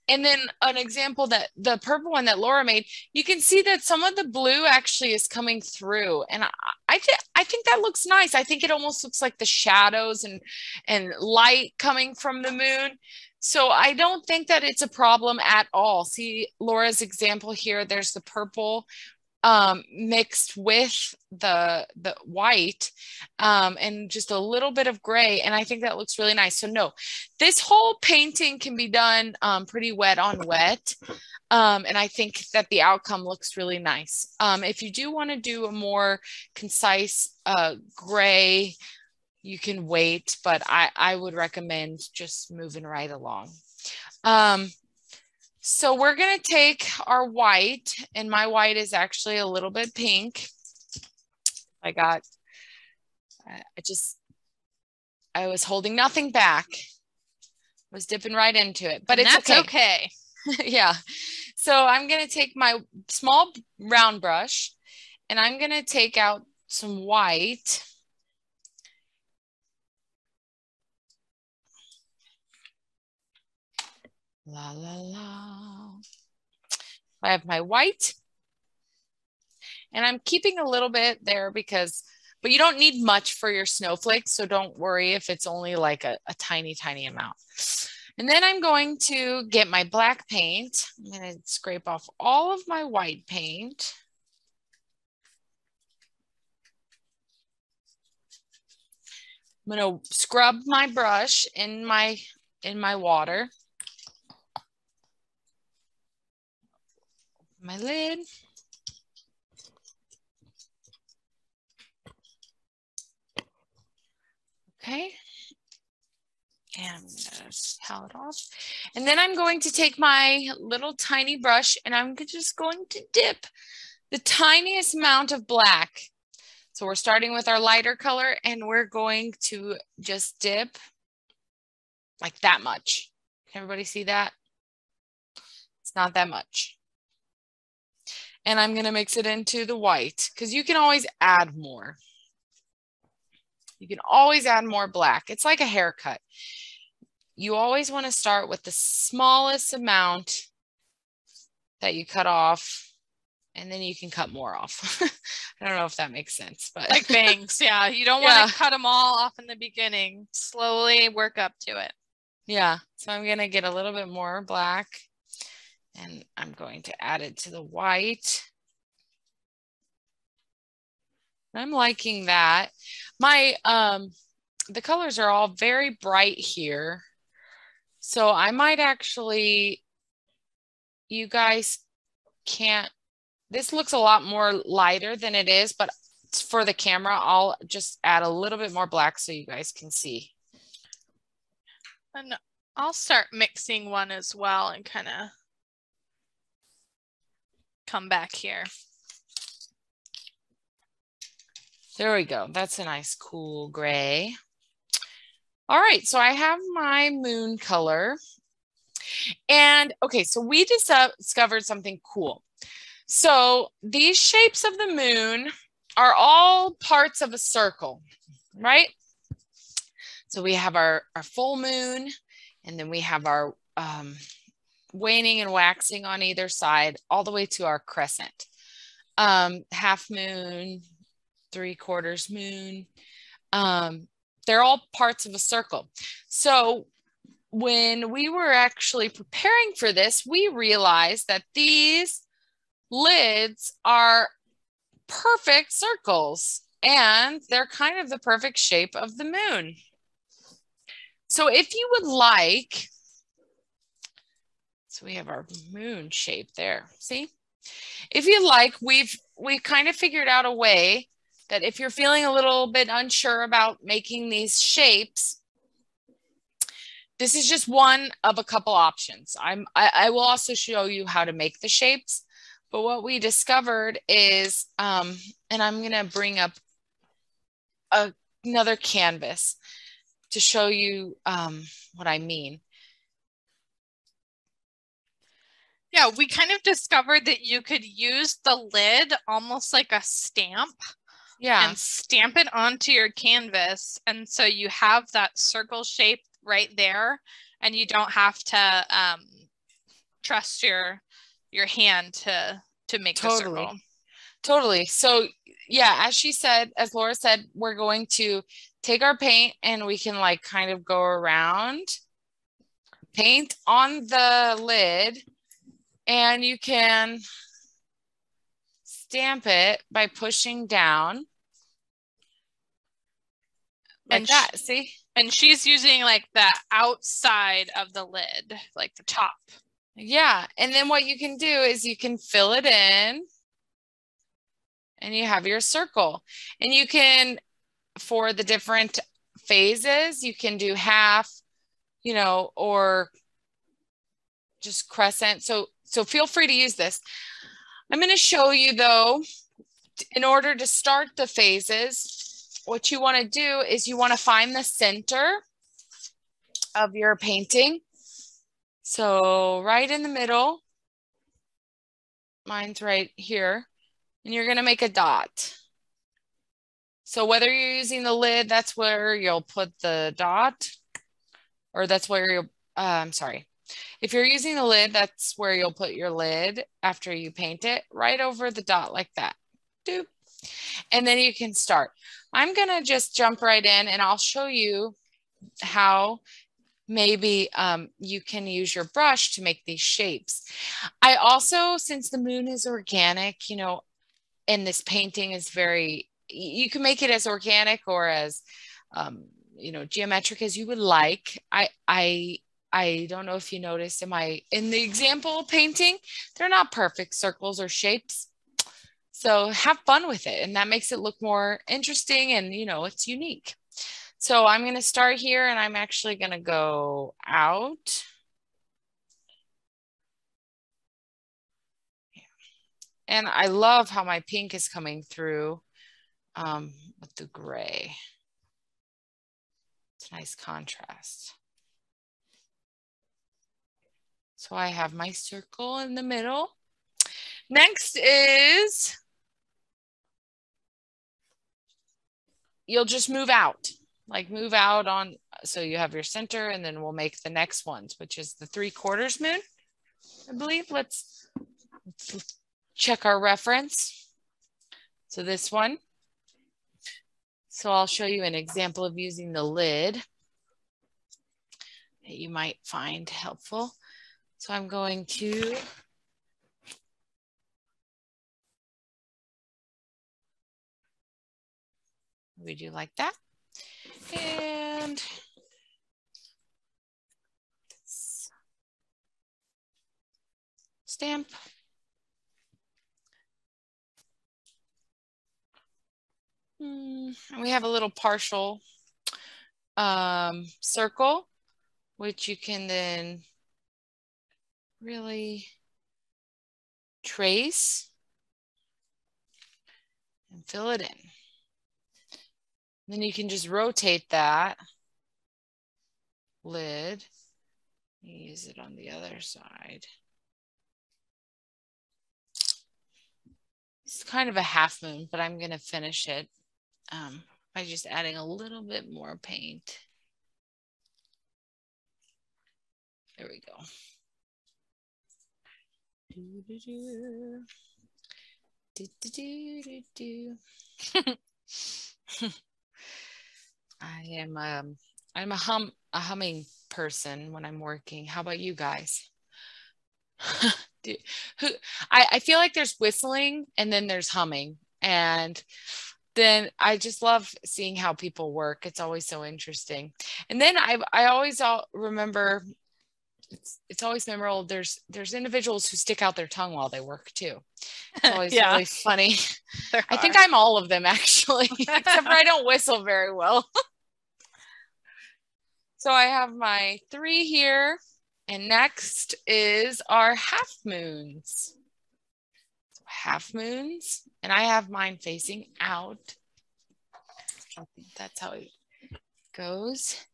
and then an example that the purple one that Laura made, you can see that some of the blue actually is coming through. And I think that looks nice. I think it almost looks like the shadows and light coming from the moon. So I don't think that it's a problem at all. See Laura's example here, there's the purple mixed with the white and just a little bit of gray, and I think that looks really nice. So no, this whole painting can be done pretty wet on wet, and I think that the outcome looks really nice. If you do want to do a more concise gray, you can wait, but I would recommend just moving right along. So we're going to take our white, and my white is actually a little bit pink. I was holding nothing back. Was dipping right into it, but it's okay. Yeah. So I'm going to take my small round brush, and I'm going to take out some white. La, la, la. I have my white, and I'm keeping a little bit there but you don't need much for your snowflakes. So don't worry if it's only like a tiny, tiny amount. And then I'm going to get my black paint. I'm going to scrape off all of my white paint. I'm going to scrub my brush in my water. My lid. Okay. And I'm going to towel it off. And then I'm going to take my little tiny brush, and I'm just going to dip the tiniest amount of black. So we're starting with our lighter color, and we're going to just dip like that much. Can everybody see that? It's not that much. And I'm going to mix it into the white, because you can always add more. You can always add more black. It's like a haircut. You always want to start with the smallest amount that you cut off, and then you can cut more off. I don't know if that makes sense, but like bangs. Yeah. You don't want to cut them all off in the beginning. Slowly work up to it. Yeah. So I'm going to get a little bit more black, and I'm going to add it to the white. I'm liking that. My, the colors are all very bright here. So I might actually, you guys can't, this looks a lot more lighter than it is, but for the camera, I'll just add a little bit more black so you guys can see. And I'll start mixing one as well and kind of come back here. There we go. That's a nice cool gray. All right, so I have my moon color. And okay, so we just discovered something cool. So these shapes of the moon are all parts of a circle, right? So we have our full moon, and then we have our waning and waxing on either side all the way to our crescent. Half moon, 3/4 moon. They're all parts of a circle. So when we were actually preparing for this, we realized that these lids are perfect circles and they're kind of the perfect shape of the moon. So if you would like, so we have our moon shape there, see? If you like, we've kind of figured out a way that if you're feeling a little bit unsure about making these shapes, this is just one of a couple options. I will also show you how to make the shapes, but what we discovered is, and I'm gonna bring up another canvas to show you what I mean. Yeah, we kind of discovered that you could use the lid almost like a stamp. Yeah. And stamp it onto your canvas. And so you have that circle shape right there. And you don't have to trust your hand to make the circle. Totally. So yeah, as she said, as Laura said, we're going to take our paint and we can like kind of go around, paint on the lid, and you can stamp it by pushing down like that, see? And she's using like the outside of the lid, like the top. Yeah, and then what you can do is you can fill it in and you have your circle. And you can, for the different phases, you can do half, you know, or just crescent. So feel free to use this. I'm going to show you though, in order to start the phases, what you want to do is you want to find the center of your painting. So right in the middle, mine's right here, and you're going to make a dot. So whether you're using the lid, that's where you'll put the dot, or that's where you'll, I'm sorry. If you're using the lid, that's where you'll put your lid after you paint it, right over the dot like that. Doop. And then you can start. I'm going to just jump right in and I'll show you how maybe you can use your brush to make these shapes. I also, since the moon is organic, you know, and this painting is very, you can make it as organic or as, you know, geometric as you would like. I don't know if you noticed in the example painting, they're not perfect circles or shapes. So have fun with it. And that makes it look more interesting and, you know, it's unique. So I'm going to start here and I'm actually going to go out. And I love how my pink is coming through with the gray. It's a nice contrast. So I have my circle in the middle. Next is, you'll just move out. Like move out on, so you have your center and then we'll make the next ones, which is the 3/4 moon, I believe. Let's check our reference. So this one. So I'll show you an example of using the lid that you might find helpful. So I'm going to we do like that. And stamp. And we have a little partial circle, which you can then really trace and fill it in. Then you can just rotate that lid. Use it on the other side. It's kind of a half moon, but I'm going to finish it by just adding a little bit more paint. There we go. Do, do, do. Do, do, do, do, do. I'm a humming person when I'm working. How about you guys? I feel like there's whistling and then there's humming, and then I just love seeing how people work. It's always so interesting. And then I always remember it's always memorable. There's individuals who stick out their tongue while they work too. It's always really funny. I think I'm all of them actually, except for I don't whistle very well. So I have my 3 here, and next is our half moons. So half moons, and I have mine facing out. I think that's how it goes.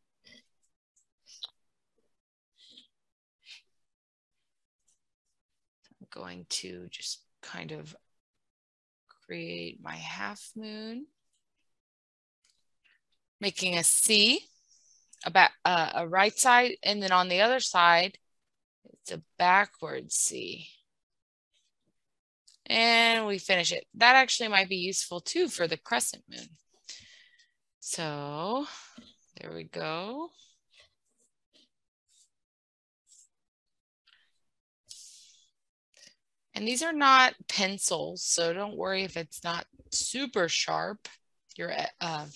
I'm going to just kind of create my half moon, making a C. About a right side, and then on the other side it's a backward C, and we finish it. That actually might be useful too for the crescent moon. So there we go. And these are not pencils, so don't worry if it's not super sharp, your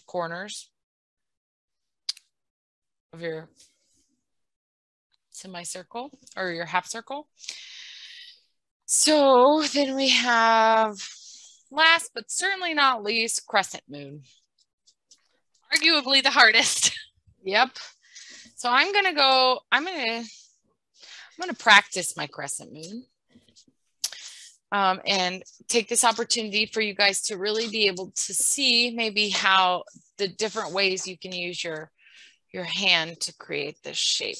corners of your semicircle or your half circle. So then we have, last but certainly not least, crescent moon. Arguably the hardest. Yep. So I'm gonna practice my crescent moon. And take this opportunity for you guys to really be able to see maybe how the different ways you can use your hand to create this shape.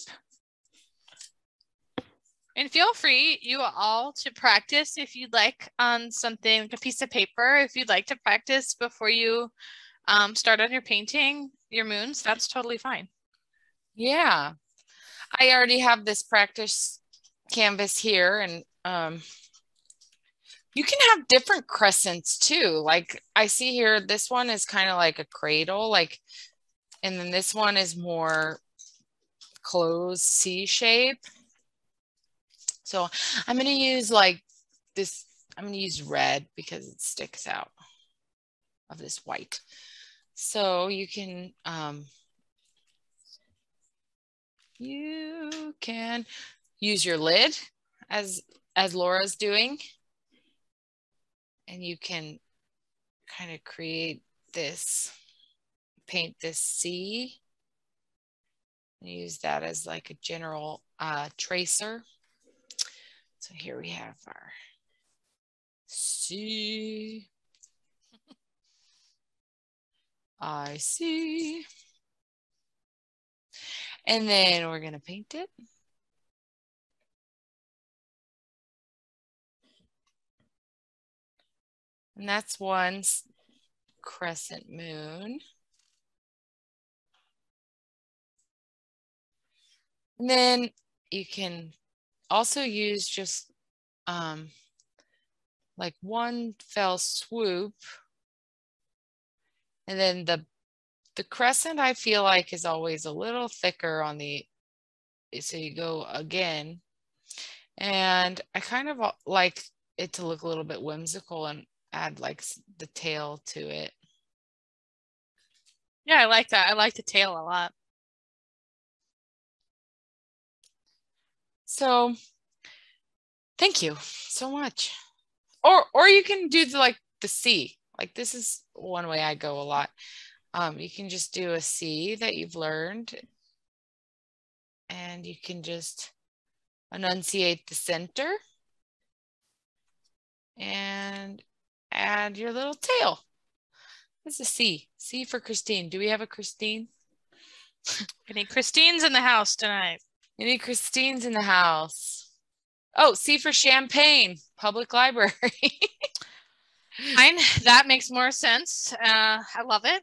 And feel free, you all, to practice if you'd like on something, like a piece of paper, if you'd like to practice before you start on your painting, your moons, that's totally fine. Yeah, I already have this practice canvas here, and you can have different crescents too. Like I see here, this one is kind of like a cradle, and then this one is more closed C shape. So I'm going to use like this, I'm going to use red because it sticks out of this white. So you can use your lid as Laura's doing, and you can kind of create this, paint this C, and use that as like a general tracer. So here we have our C. I see. And then we're going to paint it. And that's one crescent moon. And then you can also use just like one fell swoop. And then the crescent, I feel like, is always a little thicker on the, so you go again. And I kind of like it to look a little bit whimsical and add like the tail to it. Yeah, I like that. I like the tail a lot. So thank you so much. Or you can do the C. Like this is one way I go a lot. You can just do a C that you've learned, and you can just enunciate the center and add your little tail. It's a C. C for Christine. Do we have a Christine? Any Christines in the house tonight? Any Christines in the house? Oh, C for Champaign Public Library. Fine, that makes more sense. I love it.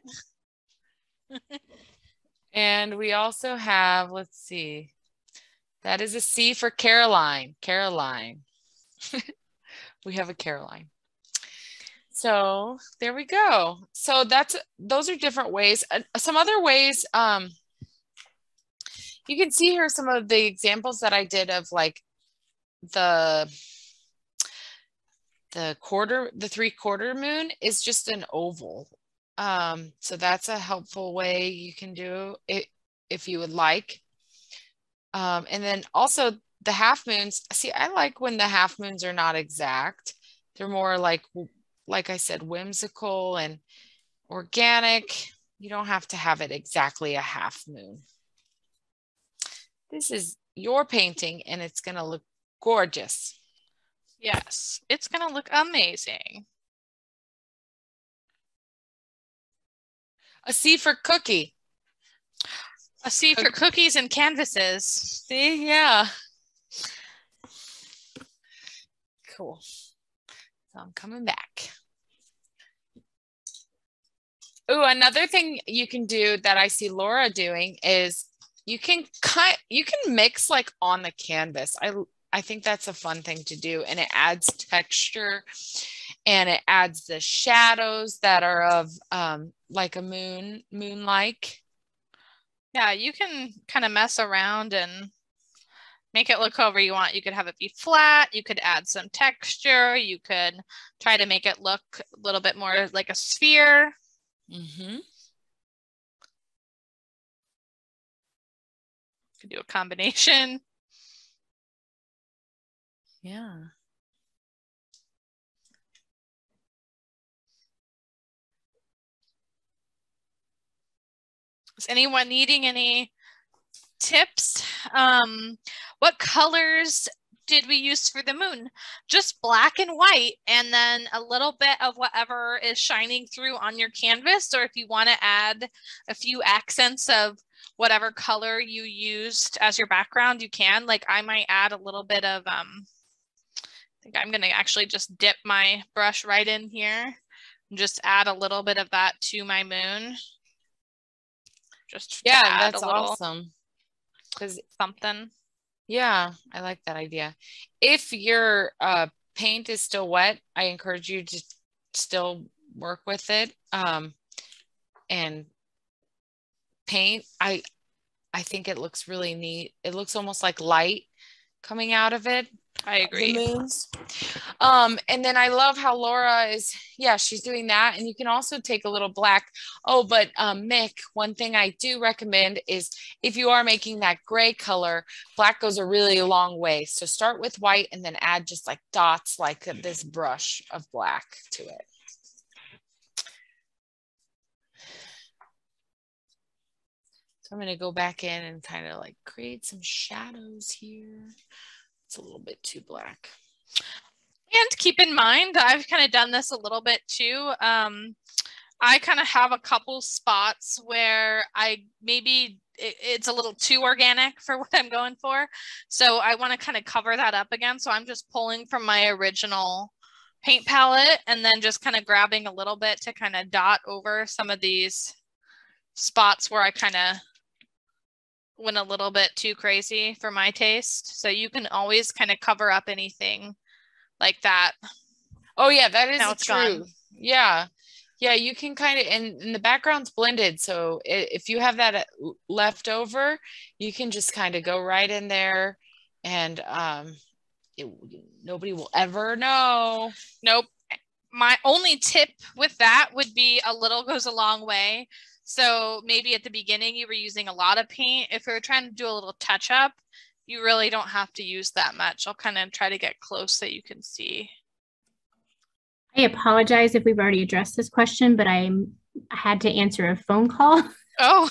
And we also have, let's see, that is a C for Caroline. Caroline. We have a Caroline. So there we go. So those are different ways. Some other ways, you can see here some of the examples that I did of like the 3/4 moon is just an oval. So that's a helpful way you can do it if you would like. And then also the half moons. See, I like when the half moons are not exact. They're more like I said, whimsical and organic. You don't have to have it exactly a half moon. This is your painting and it's going to look gorgeous. Yes, it's going to look amazing. A C for cookie. A C for cookies and canvases. See, yeah. Cool. So I'm coming back. Oh, another thing you can do that I see Laura doing is you can mix like on the canvas. I think that's a fun thing to do, and it adds texture and it adds the shadows that are of like a moon-like. Yeah, you can kind of mess around and make it look however you want. You could have it be flat. You could add some texture. You could try to make it look a little bit more like a sphere. Mm-hmm. Could do a combination. Yeah. Is anyone needing any tips? What colors did we use for the moon? Just black and white, and then a little bit of whatever is shining through on your canvas, or if you want to add a few accents of whatever color you used as your background, you can. Like I might add a little bit of, I think I'm going to actually just dip my brush right in here and just add a little bit of that to my moon. Just yeah, that's awesome. Because something. Yeah, I like that idea. If your paint is still wet, I encourage you to still work with it and paint. I think it looks really neat. It looks almost like light coming out of it. I agree. The moons. And then I love how Laura is, yeah, she's doing that. And you can also take a little black. Oh, but Mick, one thing I do recommend is if you are making that gray color, black goes a really long way. So start with white and then add just like dots like this brush of black to it. So I'm going to go back in and kind of like create some shadows here. It's a little bit too black. And keep in mind, I've kind of done this a little bit too. I kind of have a couple spots where it's a little too organic for what I'm going for. So I want to kind of cover that up again. So I'm just pulling from my original paint palette and then just kind of grabbing a little bit to kind of dot over some of these spots where I kind of went a little bit too crazy for my taste. So you can always kind of cover up anything like that. Oh yeah, that is now it's true. Gone. Yeah. Yeah, you can kind of, and the background's blended. So if you have that left over, you can just kind of go right in there and nobody will ever know. Nope. My only tip with that would be a little goes a long way. So maybe at the beginning you were using a lot of paint. If you're trying to do a little touch up, you really don't have to use that much. I'll kind of try to get close so you can see. I apologize if we've already addressed this question, but I had to answer a phone call. Oh.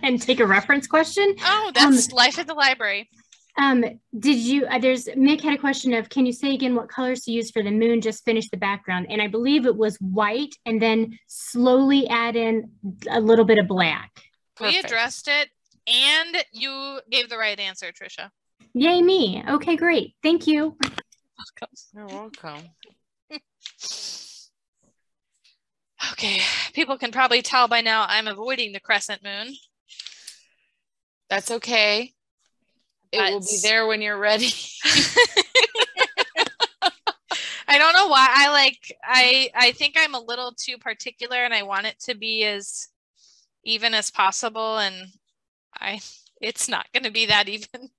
And take a reference question. Oh, that's life at the library. Did you, Mick had a question of, can you say again what colors to use for the moon? Just finish the background. And I believe it was white and then slowly add in a little bit of black. We addressed it and you gave the right answer, Trisha. Yay me. Okay, great. Thank you. You're welcome. Okay, people can probably tell by now I'm avoiding the crescent moon. That's okay. It will be there when you're ready. know why. I think I'm a little too particular and I want it to be as even as possible, and it's not going to be that even.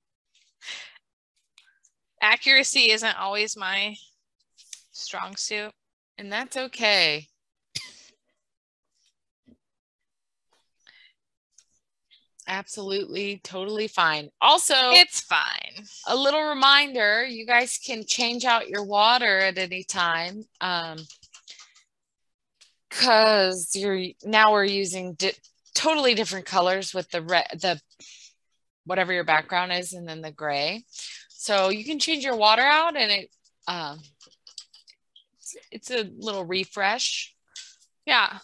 Accuracy isn't always my strong suit. And that's okay. Absolutely, totally fine. Also, it's fine. A little reminder, you guys can change out your water at any time. Because we're using totally different colors with the whatever your background is, and then the gray. So you can change your water out, and it's a little refresh. Yeah.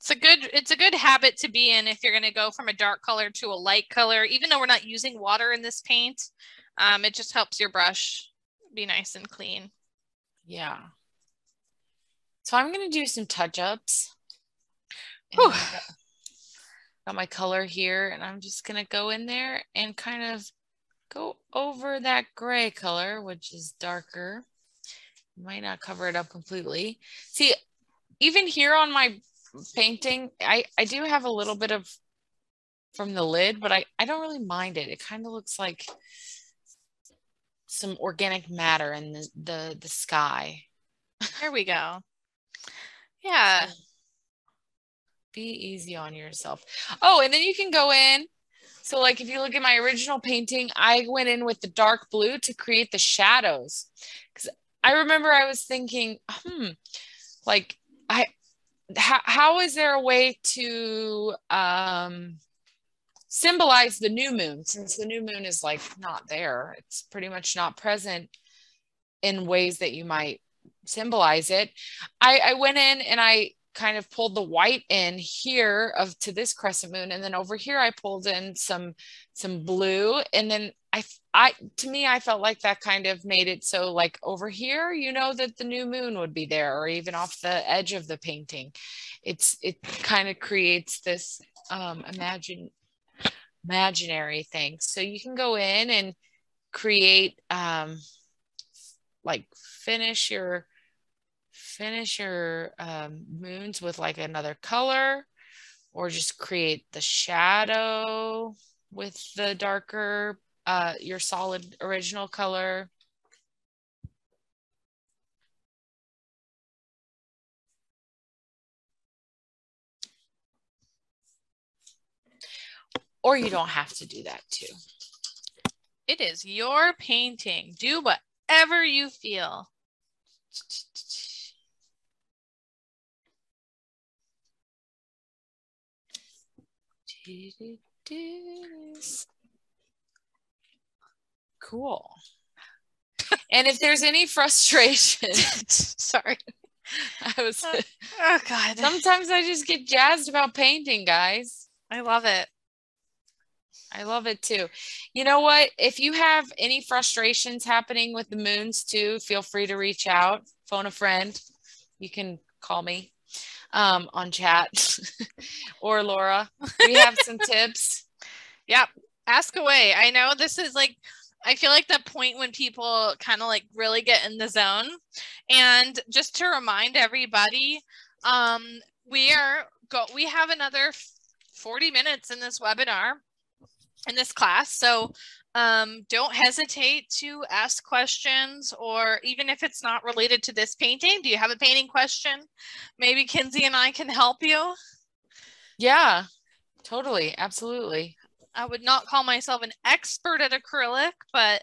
It's a good habit to be in if you're going to go from a dark color to a light color. Even though we're not using water in this paint, it just helps your brush be nice and clean. Yeah. So I'm going to do some touch-ups. Got my color here, and I'm just going to go in there and kind of go over that gray color, which is darker. Might not cover it up completely. See, even here on my painting, I do have a little bit of from the lid, but I don't really mind it. It kind of looks like some organic matter in the sky. There we go. Yeah. So be easy on yourself. Oh, and then you can go in. So like if you look at my original painting, I went in with the dark blue to create the shadows. Because I remember I was thinking, like how is there a way to symbolize the new moon, since the new moon is like not there? It's pretty much not present in ways that you might symbolize it. I went in and I kind of pulled the white in here to this crescent moon, and then over here I pulled in some blue, and then to me I felt like that kind of made it so like over here that the new moon would be there, or even off the edge of the painting. It kind of creates this imaginary thing. So you can go in and create like finish your moons with like another color, or just create the shadow with the darker your solid original color. Or you don't have to do that too. It is your painting. Do whatever you feel. Cool. And if there's any frustration, sorry, oh God. Sometimes I just get jazzed about painting, guys. I love it. I love it too. You know what? If you have any frustrations happening with the moons too, feel free to reach out, phone a friend. You can call me on chat or Laura. We have some tips. Yep. Ask away. I know this is like, I feel like the point when people kind of like really get in the zone. And just to remind everybody, we have another 40 minutes in this webinar, in this class. So don't hesitate to ask questions, or even if it's not related to this painting, do you have a painting question? Maybe Kinsey and I can help you. Yeah, totally. Absolutely. I would not call myself an expert at acrylic, but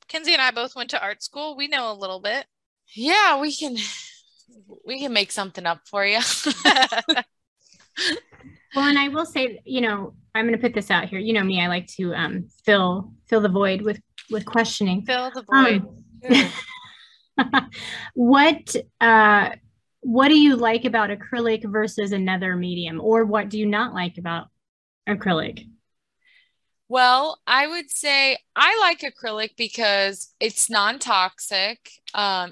Kinsey and I both went to art school. We know a little bit. Yeah, we can make something up for you. Well, and I will say, I'm going to put this out here. You know me, I like to fill the void with questioning. Fill the void. What do you like about acrylic versus another medium, or what do you not like about acrylic? Well, I would say I like acrylic because it's non-toxic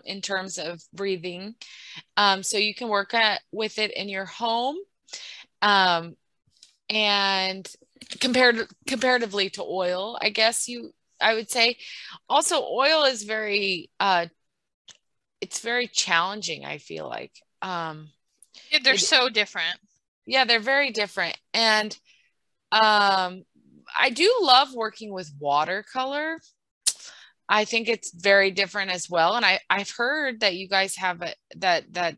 in terms of breathing. So you can work with it in your home. And comparatively to oil, I guess you I would say. Also, oil is very, it's very challenging, I feel like. Yeah, they're so different. Yeah, they're very different. And I do love working with watercolor. I think it's very different as well. And I've heard that you guys have that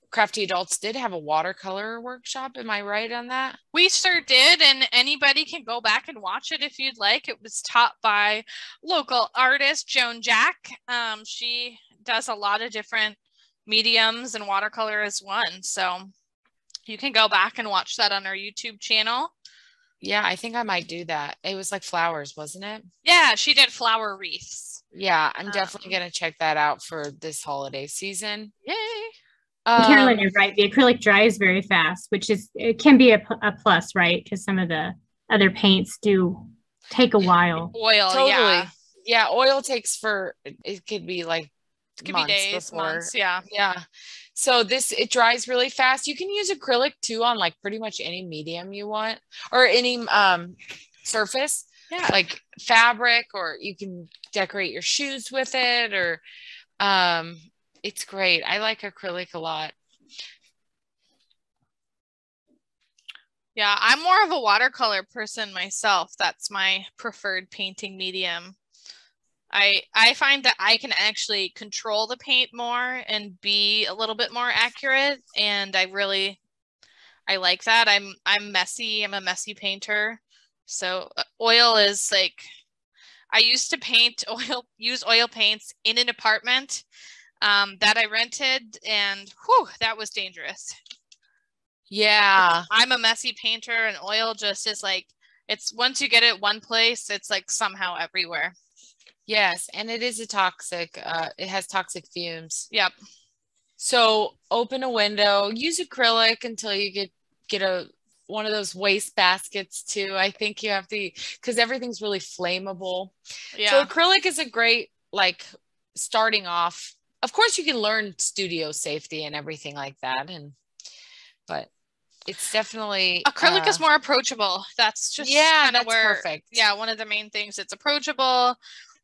Crafty Adults did have a watercolor workshop. Am I right on that? We sure did, and anybody can go back and watch it if you'd like. It was taught by local artist Joan Jack. She does a lot of different mediums, and watercolor is one. So you can go back and watch that on our YouTube channel. Yeah, I think I might do that. It was like flowers, wasn't it? Yeah, she did flower wreaths. Yeah, I'm definitely going to check that out for this holiday season. Yay. Carolyn, you're right. The acrylic dries very fast, which it can be a plus, right? Because some of the other paints do take a while. Oil, totally. yeah. Yeah, oil takes it could be like it could be days, months, yeah. Yeah. So it dries really fast. You can use acrylic too on like pretty much any medium you want, or any surface, like fabric, or you can decorate your shoes with it, or it's great. I like acrylic a lot. Yeah, I'm more of a watercolor person myself. That's my preferred painting medium. I find that I can actually control the paint more and be a little bit more accurate, and I like that. I'm messy. I'm a messy painter. So oil is like, I used to use oil paints in an apartment that I rented, and whew, that was dangerous. Yeah. I'm a messy painter, and oil just is like, it's once you get it one place, it's like somehow everywhere. Yes, and it is a toxic, it has toxic fumes. Yep. So open a window, use acrylic until you get one of those waste baskets too. I think you have to, because everything's really flammable. Yeah. So acrylic is a great, like, starting off. Of course, you can learn studio safety and everything like that, but it's definitely acrylic is more approachable. That's just that's perfect. Yeah, one of the main things. It's approachable.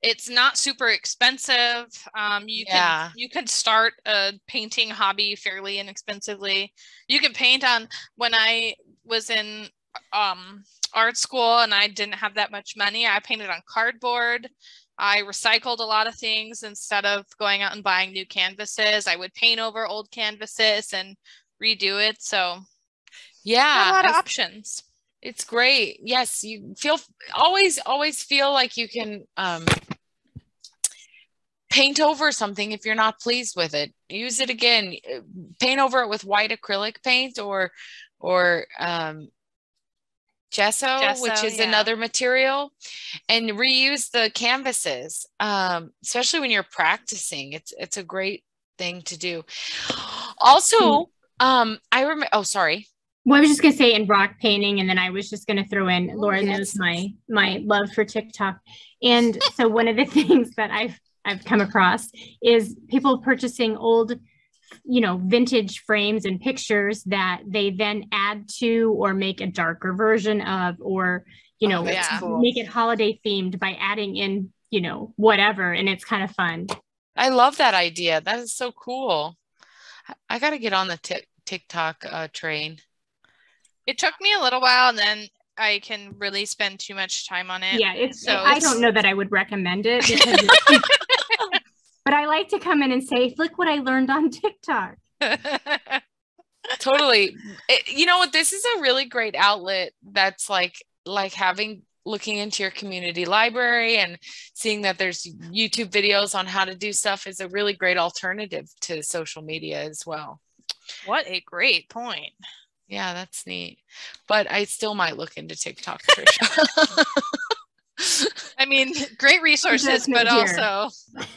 It's not super expensive. You can start a painting hobby fairly inexpensively. You can paint on, when I was in art school and I didn't have that much money, I painted on cardboard. I recycled a lot of things. Instead of going out and buying new canvases, I would paint over old canvases and redo it. So yeah, a lot of options. It's great. Yes, you always feel like you can paint over something if you're not pleased with it. Use it again. Paint over it with white acrylic paint or gesso, which is another material, and reuse the canvases. Especially when you're practicing, it's a great thing to do. Also, I remember. Oh, sorry. Well, I was just going to say in rock painting, and then I was just going to throw in, Laura knows my love for TikTok. And so one of the things that I've come across is people purchasing old, vintage frames and pictures that they then add to or make a darker version of, or, make it holiday themed by adding in, whatever. And it's kind of fun. I love that idea. That is so cool. I got to get on the TikTok train. It took me a little while, and then I can really spend too much time on it. Yeah, I don't know that I would recommend it, because but I like to come in and say, look what I learned on TikTok. Totally. You know what? This is a really great outlet that's like looking into your community library and seeing that there's YouTube videos on how to do stuff is a really great alternative to social media as well. What a great point. Yeah, that's neat. But I still might look into TikTok, Trisha. I mean, great resources, but also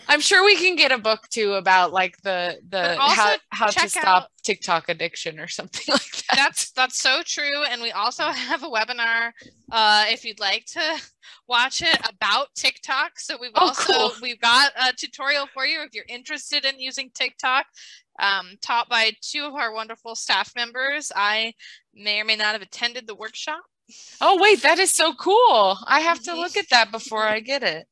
I'm sure we can get a book too about like the how to stop TikTok addiction or something like that. That's so true. And we also have a webinar if you'd like to watch it about TikTok. So we've got a tutorial for you if you're interested in using TikTok. Taught by two of our wonderful staff members. I may or may not have attended the workshop, Oh, wait, that is so cool. I have to look at that before I get it.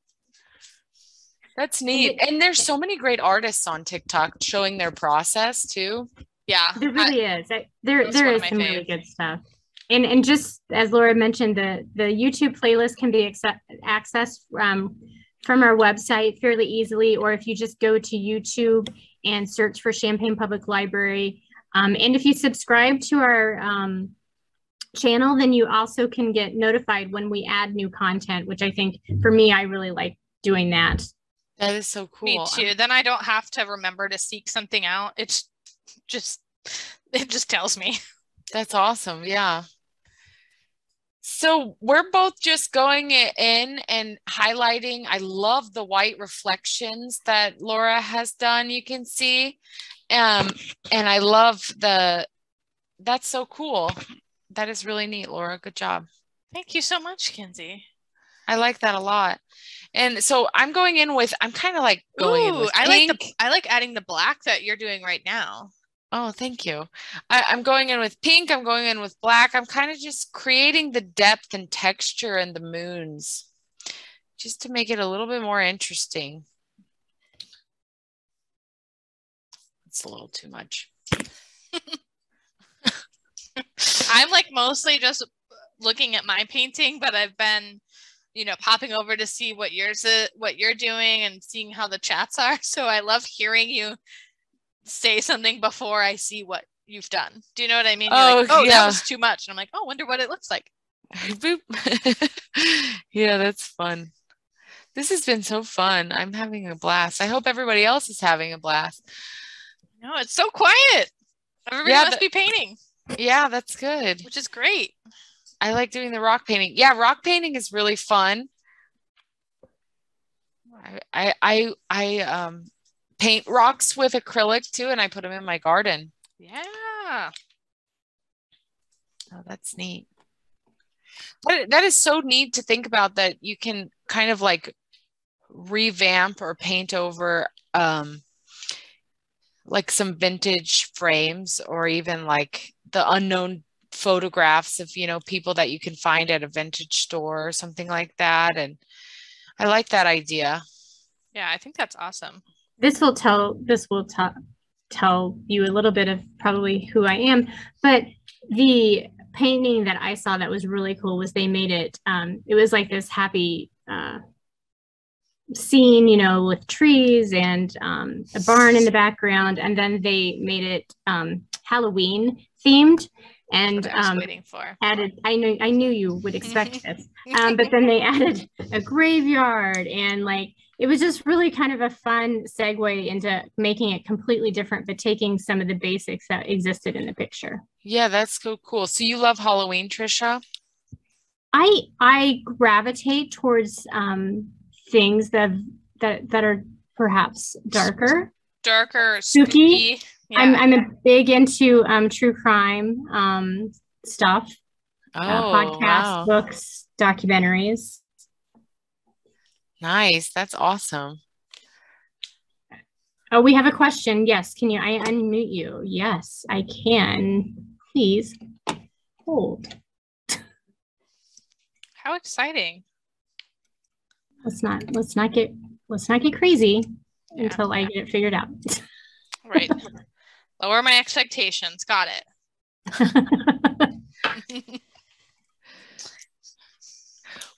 That's neat. And there's so many great artists on TikTok showing their process too. Yeah. There really is. There is some really good stuff. And just as Laura mentioned, the YouTube playlist can be accessed from our website fairly easily, or if you just go to YouTube and search for Champaign Public Library. And if you subscribe to our channel, then you also can get notified when we add new content, which I think for me, I really like doing that. That is so cool. Me too. Then I don't have to remember to seek something out. It just tells me. That's awesome. Yeah. So we're both just going in and highlighting. I love the white reflections that Laura has done. You can see. And I love that's so cool. That is really neat, Laura. Good job. Thank you so much, Kinsey. I like that a lot. And so I'm going in with, I'm kind of like going in with pink. I like adding the black that you're doing right now. Oh, thank you. I'm going in with pink. I'm going in with black. I'm kind of just creating the depth and texture in the moons just to make it a little bit more interesting. It's a little too much. I'm like mostly just looking at my painting, but I've been, popping over to see what you're doing and seeing how the chats are. So I love hearing you say something before I see what you've done. Do you know what I mean? You're like, yeah. That was too much. And I'm like, wonder what it looks like. Boop. Yeah, that's fun. This has been so fun. I'm having a blast. I hope everybody else is having a blast. No, it's so quiet. Everybody must be painting. Yeah, that's good. Which is great. I like doing the rock painting. Yeah, rock painting is really fun. I paint rocks with acrylic too, and I put them in my garden. Yeah. Oh, that's neat. That is so neat to think about, that you can kind of like revamp or paint over like some vintage frames, or even like the unknown photographs of, people that you can find at a vintage store or something like that. And I like that idea. Yeah, I think that's awesome. This will tell you a little bit of probably who I am, but the painting that I saw that was really cool was they made it, it was like this happy scene, with trees and a barn in the background, and then they made it Halloween themed. And I was waiting for. Added, I knew you would expect this, but then they added a graveyard, and like it was just really kind of a fun segue into making it completely different, but taking some of the basics that existed in the picture. Yeah, that's so cool. So you love Halloween, Trisha? I gravitate towards things that are perhaps darker, spooky. Yeah. I'm a big into true crime stuff, podcasts, books, documentaries. Nice. That's awesome. Oh, we have a question. Yes. Can I unmute you? Yes, I can. Please hold. How exciting. Let's not get crazy until I get it figured out. Right. Lower my expectations. Got it.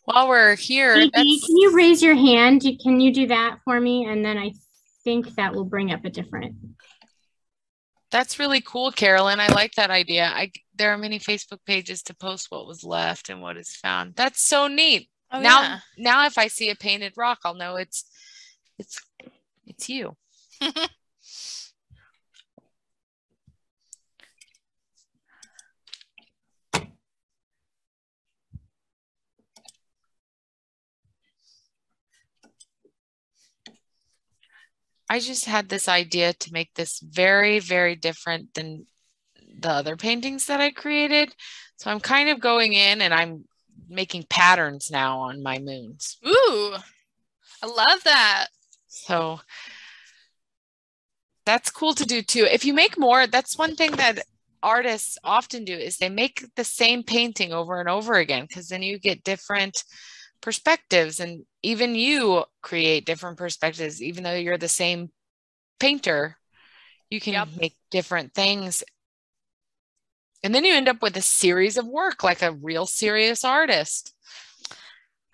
While we're here, can you raise your hand? Can you do that for me? And then I think that will bring up a different. That's really cool, Carolyn. I like that idea. There are many Facebook pages to post what was left and what is found. That's so neat. Oh, now if I see a painted rock, I'll know it's you. I just had this idea to make this very, very different than the other paintings that I created. So I'm kind of going in and I'm making patterns now on my moons. Ooh, I love that. So that's cool to do too. If you make more, that's one thing that artists often do is they make the same painting over and over again, because then you get different perspectives, and even you create different perspectives. Even though you're the same painter, you can make different things. And then you end up with a series of work like a real serious artist.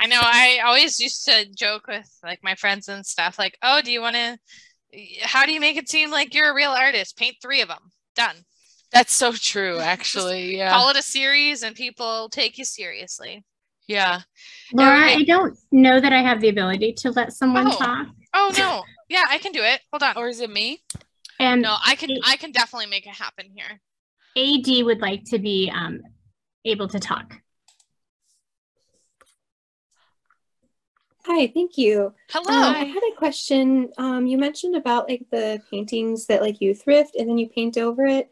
I know. I always used to joke with like my friends and stuff like, oh, how do you make it seem like you're a real artist? Paint 3 of them. Done. That's so true, actually. Yeah. Call it a series and people take you seriously. Yeah. Laura, I don't know that I have the ability to let someone talk. Oh, no. Yeah, I can do it. Hold on. Or is it me? No, I can definitely make it happen here. AD would like to be able to talk. Hi, thank you. Hello. I had a question. You mentioned about like the paintings that like you thrift and then you paint over it.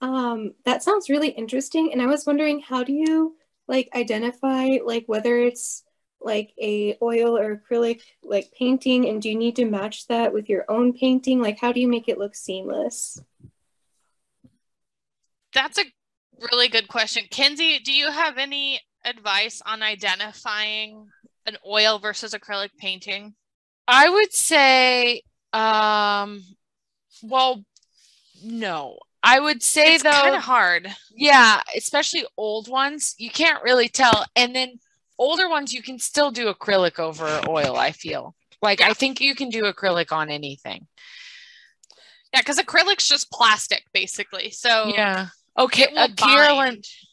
That sounds really interesting. And I was wondering, how do you like identify like whether it's like a oil or acrylic like painting, and do you need to match that with your own painting? Like, how do you make it look seamless? That's a really good question. Kinsey, do you have any advice on identifying an oil versus acrylic painting? I would say, well, no. I would say it's though, kind of hard. Yeah, especially old ones, you can't really tell. And then older ones, you can still do acrylic over oil, I feel. Like, I think you can do acrylic on anything. Yeah, because acrylic's just plastic, basically. So yeah. Okay,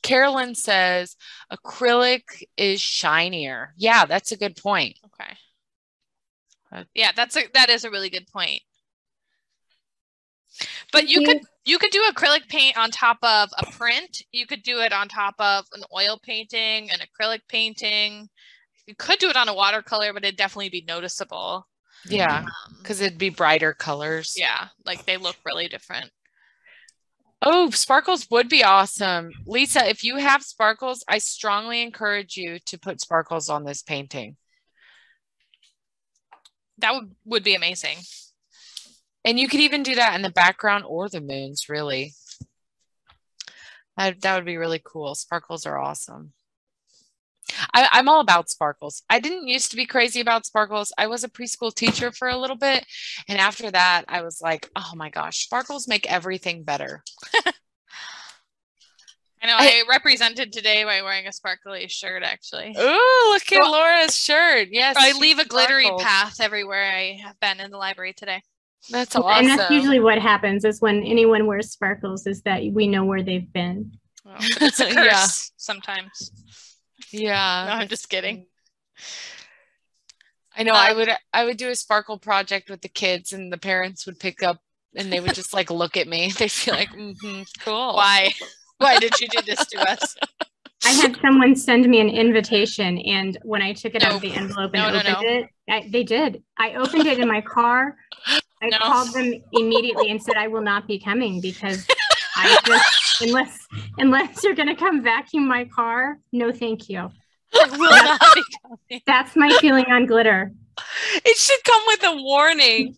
Carolyn says acrylic is shinier. Yeah, that's a good point. Okay. Yeah, that is a really good point. But you could do acrylic paint on top of a print. You could do it on top of an oil painting, an acrylic painting. You could do it on a watercolor, but it'd definitely be noticeable. Yeah, because it'd be brighter colors. Yeah, like they look really different. Oh, sparkles would be awesome. Lisa, if you have sparkles, I strongly encourage you to put sparkles on this painting. That would be amazing. And you could even do that in the background or the moons, really. That would be really cool. Sparkles are awesome. I'm all about sparkles. I didn't used to be crazy about sparkles. I was a preschool teacher for a little bit. And after that, I was like, oh my gosh, sparkles make everything better. I know. I represented today by wearing a sparkly shirt, actually. Ooh, look at Laura's shirt. Yes. I leave a glittery path everywhere I have been in the library today. That's awesome. And that's usually what happens is when anyone wears sparkles is that we know where they've been. Well, it's a curse sometimes. Yeah. No, I'm just kidding. I know. I would do a sparkle project with the kids, and the parents would pick up and they would just like look at me. They'd be like, cool. Why did you do this to us? I had someone send me an invitation, and when I took it out of the envelope and opened it, they did. I opened it in my car. I called them immediately and said, I will not be coming because I just, unless you're going to come vacuum my car, no, thank you. I will not be coming. That's my feeling on glitter. It should come with a warning.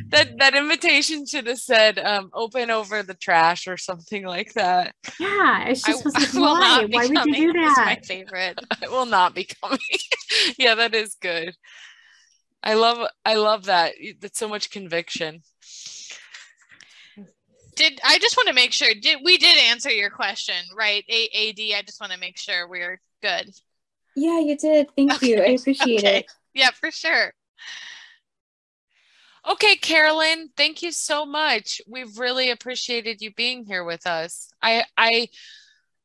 That invitation should have said, open over the trash or something like that. Yeah, it's just was like, why? Why would you do that? That's my favorite. I will not be coming. Yeah, that is good. I love that. That's so much conviction. I just want to make sure we did answer your question, right? AD, I just want to make sure we're good. Yeah, you did. Thank you. I appreciate it. Yeah, for sure. Okay, Carolyn, thank you so much. We've really appreciated you being here with us.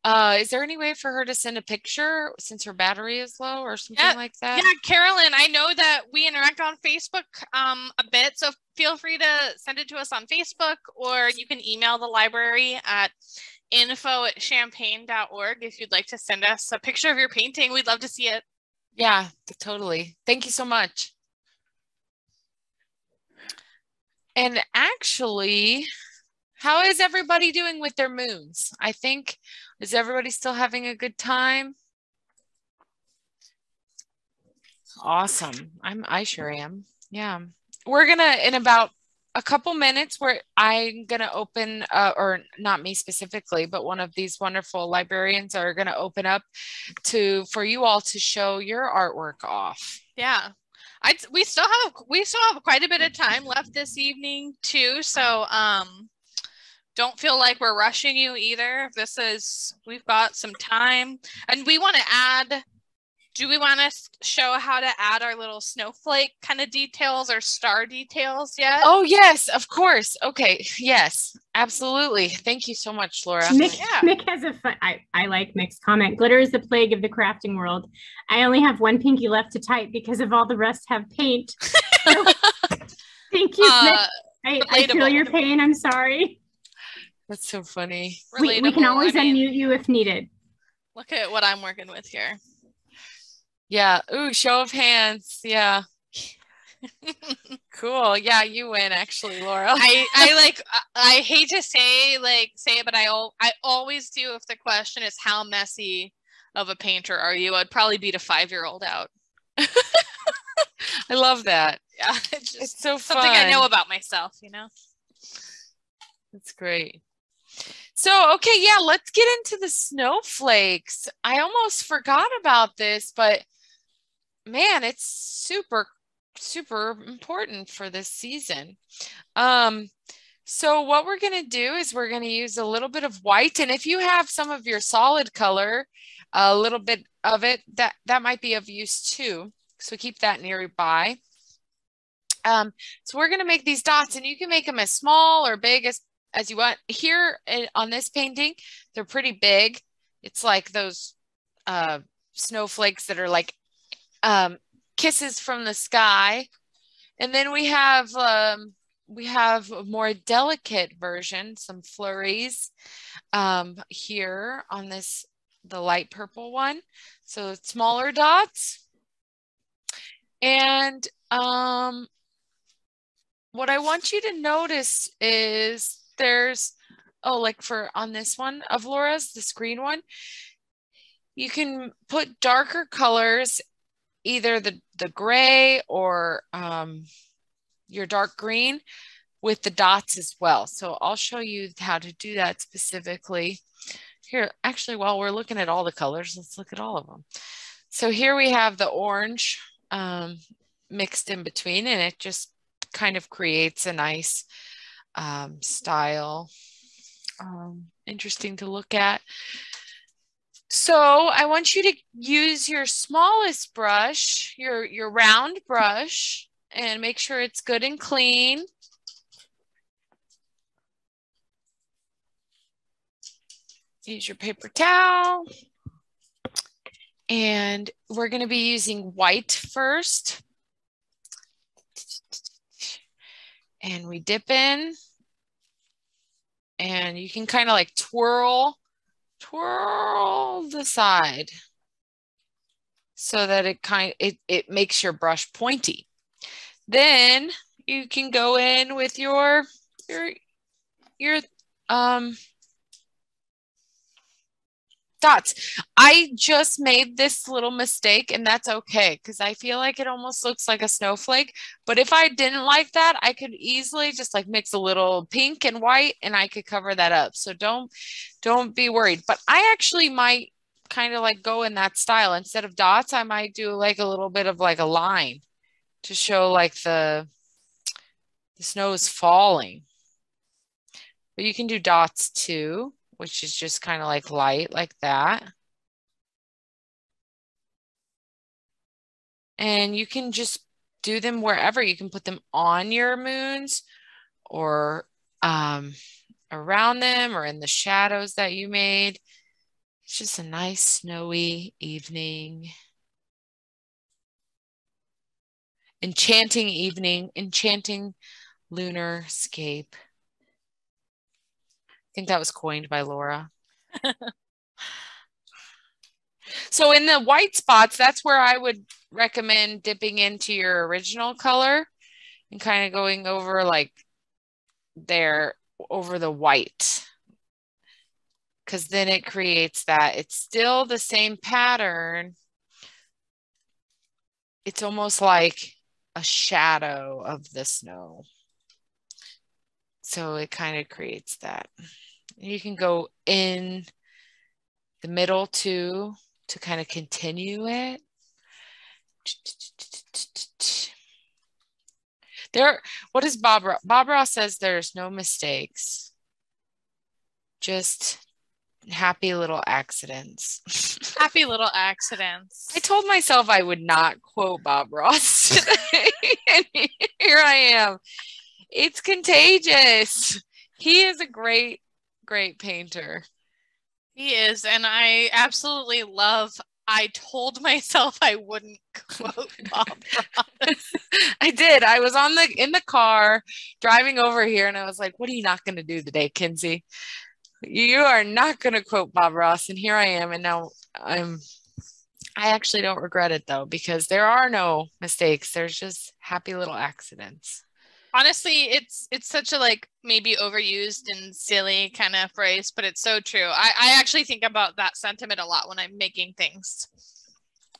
Is there any way for her to send a picture since her battery is low or something like that? Yeah, Carolyn, I know that we interact on Facebook a bit, so feel free to send it to us on Facebook, or you can email the library at info@champaign.org if you'd like to send us a picture of your painting. We'd love to see it. Yeah, totally. Thank you so much. And actually, how is everybody doing with their moons? I think, is everybody still having a good time? Awesome. I sure am. Yeah. We're going to, in about a couple minutes where I'm going to open, or not me specifically, but one of these wonderful librarians are going to open up for you all to show your artwork off. Yeah. We still have quite a bit of time left this evening too. So don't feel like we're rushing you either. We've got some time, and we want to add. Do we want to show how to add our little snowflake kind of details or star details yet? Oh, yes, of course. Okay. Yes, absolutely. Thank you so much, Laura. Mick has a fun, I like Mick's comment. Glitter is the plague of the crafting world. I only have one pinky left to type because of all the rest have paint. So, thank you, Mick. I feel your pain. I'm sorry. That's so funny. We can always unmute you if needed. Look at what I'm working with here. Yeah. Ooh, show of hands. Yeah. Cool. Yeah, you win actually, Laura. I hate to say it, but I always do if the question is how messy of a painter are you? I'd probably beat a 5-year-old out. I love that. Yeah. It's so fun. Something I know about myself, you know? That's great. So, okay, yeah, let's get into the snowflakes. I almost forgot about this, but man, it's super, super important for this season. So what we're going to do is we're going to use a little bit of white. And if you have some of your solid color, a little bit of it, that might be of use too. So keep that nearby. So we're going to make these dots, and you can make them as small or big as you want. Here on this painting, they're pretty big. It's like those snowflakes that are like kisses from the sky. And then we have a more delicate version, some flurries here on the light purple one. So smaller dots. And what I want you to notice is on this one of Laura's, this green one, you can put darker colors, either the gray or your dark green with the dots as well. So I'll show you how to do that specifically. Here, actually, while we're looking at all the colors, let's look at all of them. So here we have the orange mixed in between, and it just kind of creates a nice style. Interesting to look at. So I want you to use your smallest brush, your round brush, and make sure it's good and clean. Use your paper towel. And we're going to be using white first. And we dip in. And you can kind of like twirl the side so that it makes your brush pointy. Then you can go in with your dots. I just made this little mistake, and that's okay, because I feel like it almost looks like a snowflake. But if I didn't like that, I could easily just like mix a little pink and white, and I could cover that up. So don't be worried. But I actually might kind of like go in that style. Instead of dots, I might do like a little bit of like a line to show like the snow is falling. But you can do dots too, which is just kind of like light like that. And you can just do them wherever. You can put them on your moons or around them or in the shadows that you made. It's just a nice snowy evening. Enchanting evening, enchanting lunar scape. I think that was coined by Laura. So in the white spots, that's where I would recommend dipping into your original color and kind of going over like there over the white. Because then it creates that. It's still the same pattern. It's almost like a shadow of the snow. So it kind of creates that. You can go in the middle too to kind of continue it. What does Bob Ross? Bob Ross says there's no mistakes, just happy little accidents. Happy little accidents. I told myself I would not quote Bob Ross today, and here I am. It's contagious. He is a great, great painter. He is, and I absolutely love. I told myself I wouldn't quote Bob Ross. I did. I was in the car driving over here, and I was like, "What are you not going to do today, Kinsey? You are not going to quote Bob Ross." And here I am, and now I actually don't regret it though, because there are no mistakes. There's just happy little accidents. Honestly, it's such a like maybe overused and silly kind of phrase, but it's so true. I actually think about that sentiment a lot when I'm making things.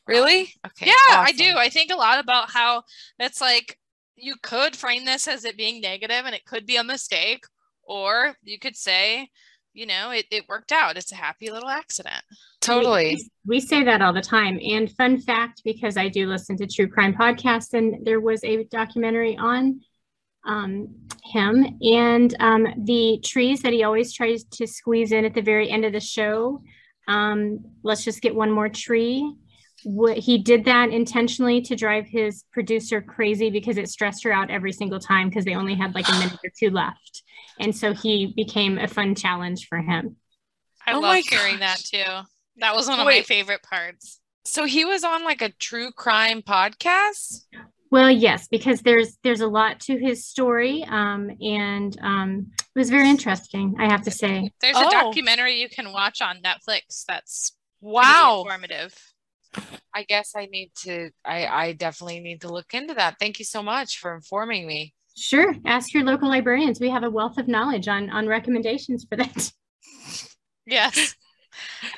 Really? Okay. Yeah, awesome. I do. I think a lot about how it's like you could frame this as it being negative and it could be a mistake, or you could say, you know, it worked out. It's a happy little accident. Totally. We say that all the time. And fun fact, because I do listen to true crime podcasts, and there was a documentary on him, and the trees that he always tries to squeeze in at the very end of the show. Let's just get one more tree. He did that intentionally to drive his producer crazy, because it stressed her out every single time, because they only had like a minute or two left. And so he became a fun challenge for him. I love hearing that too. That was one of my favorite parts. So he was on like a true crime podcast? Well, yes, because there's a lot to his story, and it was very interesting, I have to say. There's a documentary you can watch on Netflix that's informative. I guess I definitely need to look into that. Thank you so much for informing me. Sure. Ask your local librarians. We have a wealth of knowledge on recommendations for that. Yes.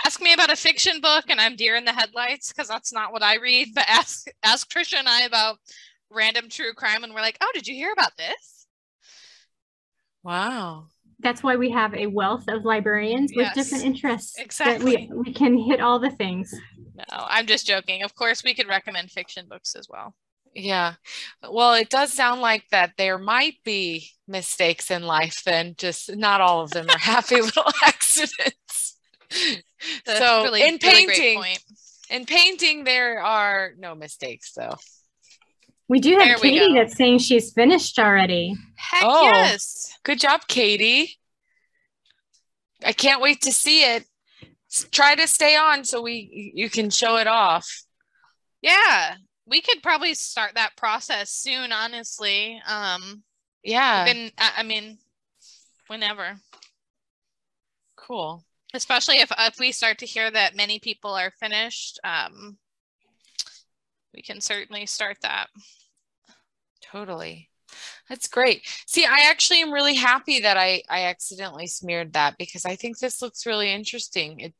Ask me about a fiction book and I'm deer in the headlights, because that's not what I read. But ask Trisha and I about random true crime, and we're like, oh, did you hear about this? Wow. That's why we have a wealth of librarians with different interests. Exactly. We can hit all the things. No, I'm just joking. Of course, we could recommend fiction books as well. Yeah. Well, it does sound like that there might be mistakes in life, then just not all of them are happy little accidents. So really, in painting, there are no mistakes though. We do have Katie that's saying she's finished already. Heck yes. Good job, Katie. I can't wait to see it. Try to stay on so you can show it off. Yeah. We could probably start that process soon, honestly. Yeah. I mean, whenever. Cool. Especially if we start to hear that many people are finished, we can certainly start that. Totally. That's great. See, I actually am really happy that I accidentally smeared that, because I think this looks really interesting.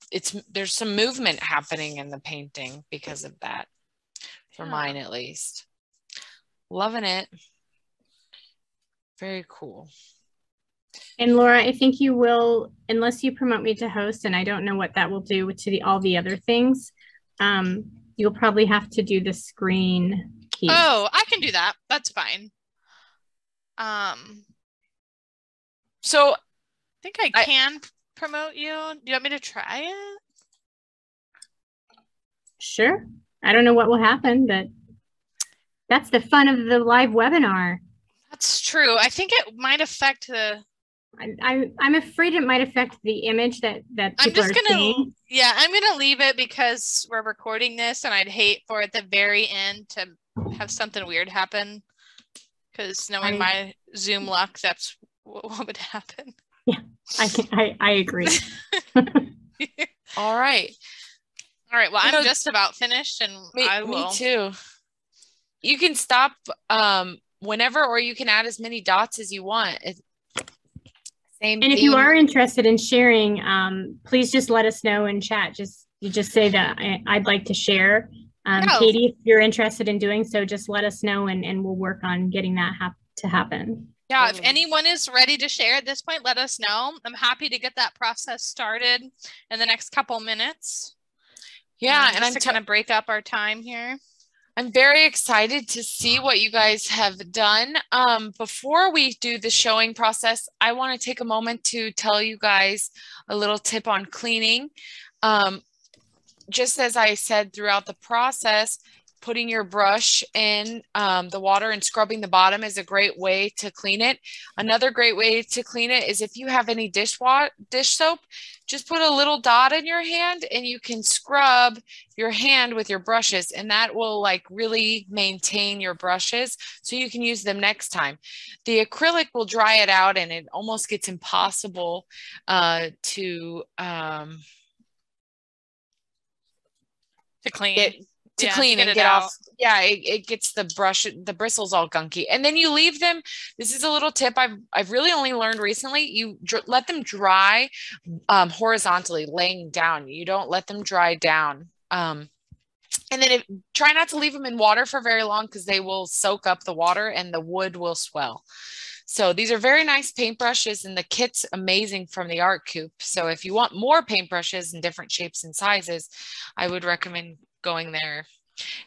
There's some movement happening in the painting because of that, for mine at least. Loving it. Very cool. And Laura, I think you will, unless you promote me to host, and I don't know what that will do to all the other things, you'll probably have to do the screen piece. Oh, I can do that. That's fine. So I think I can promote you. Do you want me to try it? Sure. I don't know what will happen, but that's the fun of the live webinar. That's true. I think it might affect the... I'm afraid it might affect the image that people are seeing. Yeah, I'm going to leave it because we're recording this, and I'd hate for at the very end to have something weird happen. Because knowing my Zoom luck, that's what would happen. Yeah, I agree. All right. All right. Well, I'm just about finished, and I will. Me too. You can stop whenever, or you can add as many dots as you want. And if you are interested in sharing, please just let us know in chat. You just say that I'd like to share. Katie, if you're interested in doing so, just let us know, and we'll work on getting that to happen. Yeah, if anyone is ready to share at this point, let us know. I'm happy to get that process started in the next couple minutes. Yeah, and I'm to kind of break up our time here. I'm very excited to see what you guys have done. Before we do the showing process, I want to take a moment to tell you guys a little tip on cleaning. Just as I said throughout the process, putting your brush in the water and scrubbing the bottom is a great way to clean it. Another great way to clean it is if you have any dish soap, just put a little dot in your hand and you can scrub your hand with your brushes, and that will like really maintain your brushes so you can use them next time. The acrylic will dry it out and it almost gets impossible to clean. Clean and get off. Yeah, it gets the bristles all gunky. And then you leave them. This is a little tip I've really only learned recently. You let them dry horizontally, laying down. You don't let them dry down. And then try not to leave them in water for very long because they will soak up the water and the wood will swell. So these are very nice paintbrushes, and the kit's amazing from the Art Coop. So if you want more paintbrushes in different shapes and sizes, I would recommend going there.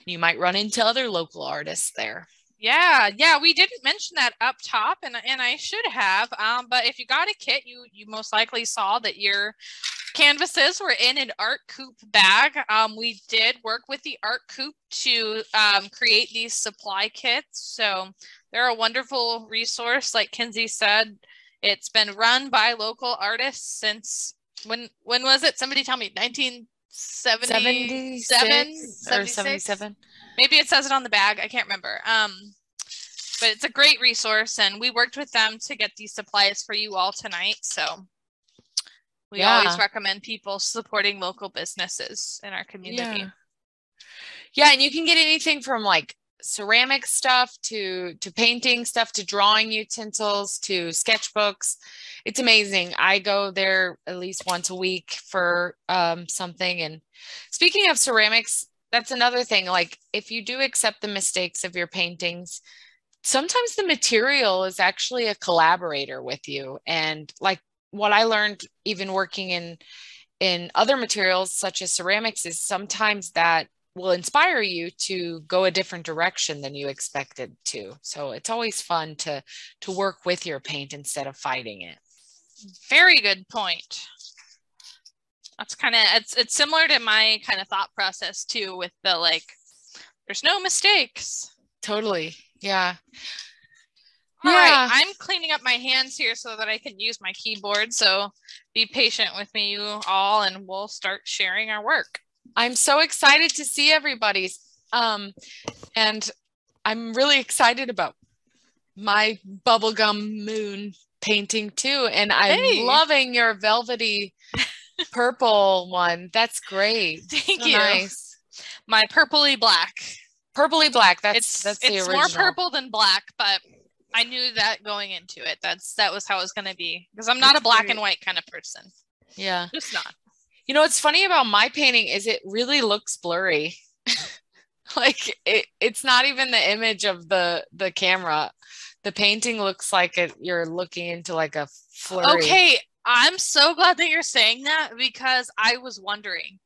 You might run into other local artists there. Yeah, we didn't mention that up top, and I should have. But if you got a kit, you most likely saw that your canvases were in an Art Coop bag. We did work with the Art Coop to create these supply kits. So they're a wonderful resource. Like Kinsey said, it's been run by local artists since when was it? Somebody tell me, 1977? Maybe it says it on the bag. I can't remember. But it's a great resource, and we worked with them to get these supplies for you all tonight. So we always recommend people supporting local businesses in our community. Yeah, and you can get anything from like ceramic stuff to painting stuff to drawing utensils to sketchbooks. It's amazing. I go there at least once a week for something. And speaking of ceramics, that's another thing. Like if you do accept the mistakes of your paintings, sometimes the material is actually a collaborator with you. And like what I learned even working in other materials such as ceramics is sometimes that will inspire you to go a different direction than you expected to. So it's always fun to work with your paint instead of fighting it. Very good point. That's kind of, it's similar to my kind of thought process too, with the like, there's no mistakes. Totally. Yeah. All right. I'm cleaning up my hands here so that I can use my keyboard. So be patient with me, you all, and we'll start sharing our work. I'm so excited to see everybody's. And I'm really excited about my bubblegum moon painting too. And I'm loving your velvety purple one. That's great. Thank you. Nice. My purpley black. Purpley black. That's the original. It's more purple than black, but I knew that going into it. That was how it was going to be, because I'm not a black and white kind of person. Yeah. Just not. You know, what's funny about my painting is it really looks blurry. Like it's not even the image of the camera. The painting looks like you're looking into like a flurry. Okay. I'm so glad that you're saying that, because I was wondering.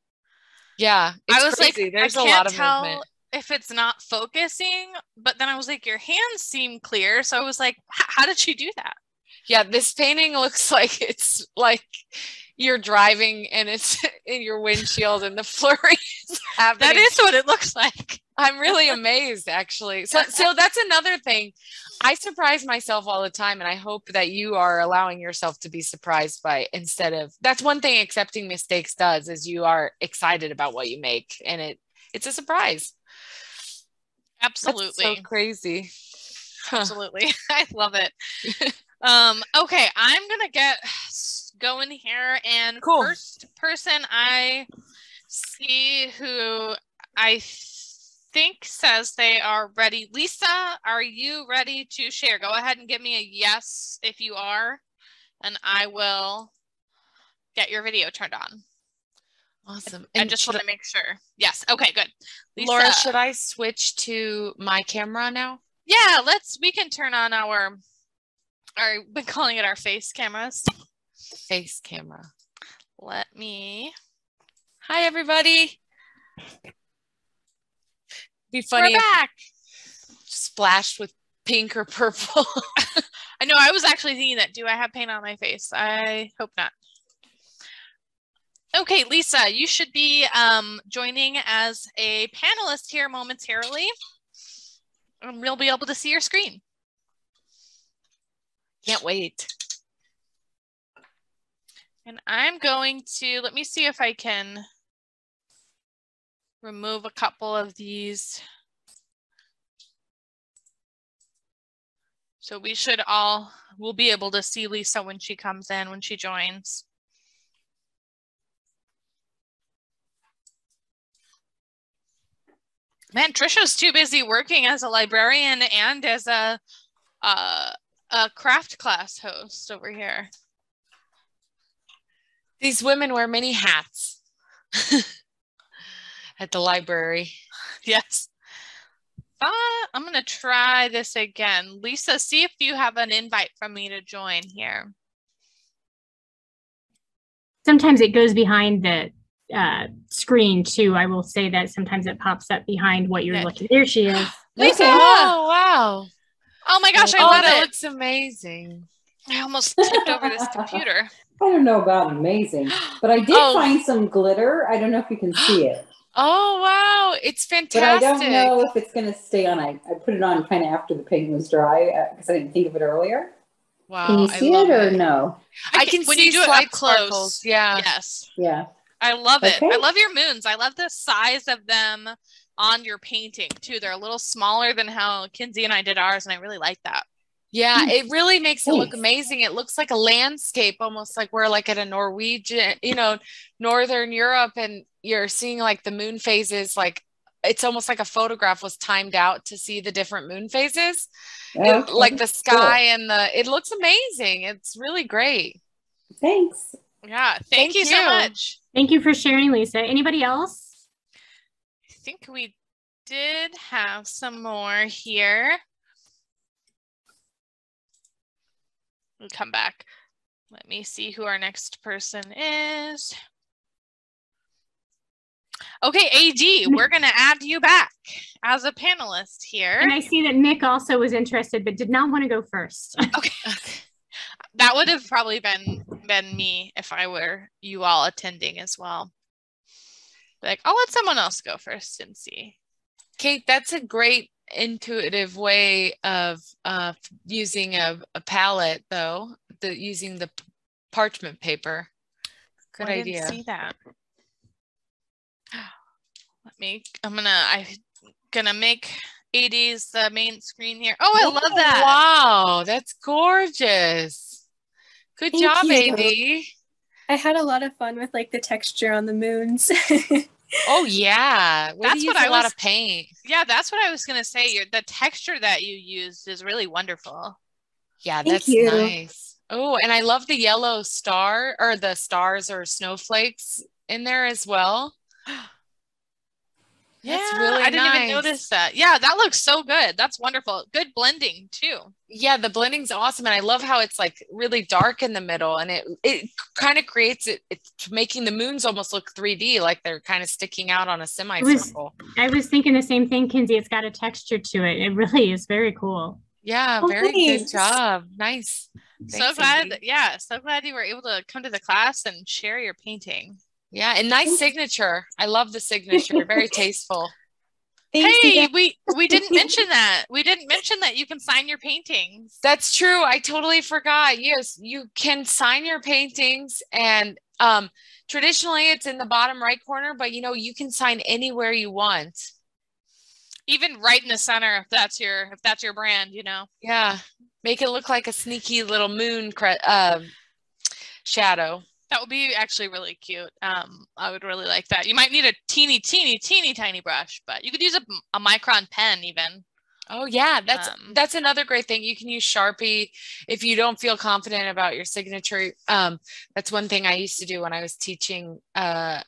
Yeah. I was crazy. like, there's I a can't lot of tell movement. if it's not focusing, but then I was like, your hands seem clear. So I was like, how did she do that? Yeah, this painting looks like it's like you're driving and it's in your windshield and the flurry is happening. That is what it looks like. I'm really amazed, actually. So that's another thing. I surprise myself all the time, and I hope that you are allowing yourself to be surprised by that's one thing accepting mistakes does, is you are excited about what you make, and it's a surprise. Absolutely. That's so crazy. Absolutely. I love it. Okay, I'm gonna get going here, and cool. First person I see who I think says they are ready. Lisa, are you ready to share? Go ahead and give me a yes if you are, and I will get your video turned on. Awesome. I just want to make sure. Yes. Okay, good. Lisa, Laura, should I switch to my camera now? Yeah, we can turn on our We've been calling it our face cameras. Face camera. Let me. Hi, everybody. Be funny. We're back. Splashed with pink or purple. I know. I was actually thinking that. Do I have paint on my face? I hope not. Okay, Lisa, you should be joining as a panelist here momentarily. And we'll be able to see your screen. Can't wait. And I'm going to, let me see if I can remove a couple of these. So we'll be able to see Lisa when she comes in, when she joins. Man, Trisha's too busy working as a librarian and as a craft class host over here. These women wear many hats at the library. Yes. I'm going to try this again. Lisa, see if you have an invite from me to join here. Sometimes it goes behind the screen too. I will say that sometimes it pops up behind what you're looking. There she is. Lisa! Okay. Oh, wow. Oh my gosh, I love that it. Looks amazing. I almost tipped over this computer. I don't know about amazing, but I did find some glitter. I don't know if you can see it. Oh, wow. It's fantastic. But I don't know if it's going to stay on. I put it on kind of after the paint was dry because I didn't think of it earlier. Wow. Can you see it or no? I can when see you do it slight up close. Sparkles. Yeah. Yes. Yeah. I love it. Okay. I love your moons. I love the size of them on your painting too. They're a little smaller than how Kinsey and I did ours, and I really like that. Yeah, it really makes it look Thanks. amazing. It looks like a landscape, almost like we're like at a Norwegian, Northern Europe, and you're seeing like the moon phases. Like it's almost like a photograph was timed out to see the different moon phases. Okay. Like the sky and it looks amazing. It's really great. Thanks. Yeah, thank you so much. Thank you for sharing, Lisa. Anybody else? I think we did have some more here. We'll come back. Let me see who our next person is. Okay, AD, we're going to add you back as a panelist here. And I see that Nick also was interested, but did not want to go first. Okay. That would have probably been me if I were you all attending as well. Like, I'll let someone else go first and see. Kate, that's a great intuitive way of using a palette, though, using the parchment paper. Good idea. I didn't see that. I'm gonna make AD's the main screen here. Oh, I love that. Wow, that's gorgeous. Good Thank job, you. AD. I had a lot of fun with like the texture on the moons. Oh yeah, That's what a lot of paint. Yeah, that's what I was gonna say. The texture that you used is really wonderful. Yeah, Thank that's you. nice. Oh, and I love the yellow star or the stars or snowflakes in there as well. That's really I didn't even nice. notice that. Yeah, that looks so good. That's wonderful. Good blending too. Yeah, the blending's awesome. And I love how it's like really dark in the middle, and it kind of creates it's making the moons almost look 3D, like they're kind of sticking out on a semicircle. I was thinking the same thing, Kinsey. It's got a texture to it. It really is very cool. Yeah, very good job. Nice. So glad. Yeah, so glad you were able to come to the class and share your painting. Yeah, and nice signature. I love the signature. Very tasteful. Hey, we didn't mention that. We didn't mention that you can sign your paintings. That's true. I totally forgot. Yes, you can sign your paintings, and traditionally it's in the bottom right corner, but you can sign anywhere you want. Even right in the center, if that's your brand, Yeah, make it look like a sneaky little moon shadow. That would be actually really cute. I would really like that. You might need a teeny tiny brush, but you could use a micron pen even. Oh yeah, that's another great thing. You can use Sharpie if you don't feel confident about your signature. That's one thing I used to do when I was teaching at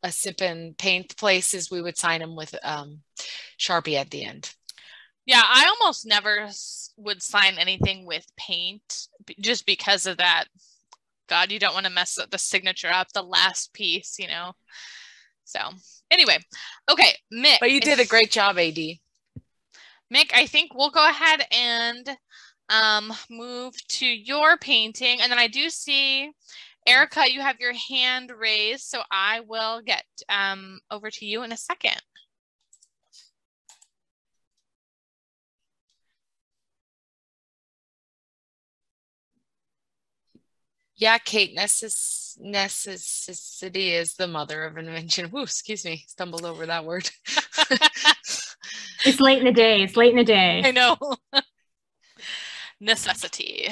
a sip and paint place, is we would sign them with Sharpie at the end. Yeah, I almost never would sign anything with paint just because of that. God, you don't want to mess up the signature up, the last piece, you know. So anyway, okay, Mick. But you did a great job, AD. Mick, I think we'll go ahead and move to your painting. And then I do see, Erica, you have your hand raised, so I will get over to you in a second. Yeah, Kate, necessity is the mother of invention. Woo, excuse me, stumbled over that word. It's late in the day. It's late in the day. I know. Necessity.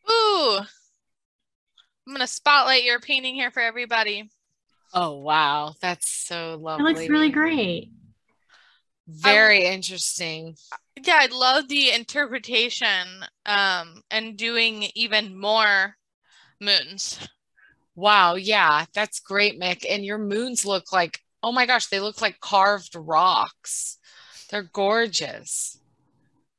Ooh. I'm going to spotlight your painting here for everybody. Oh, wow. That's so lovely. It looks really great. Very interesting. Yeah, I love the interpretation and doing even more moons. Wow, yeah, that's great, Mick. And your moons look like, oh my gosh, they look like carved rocks. They're gorgeous.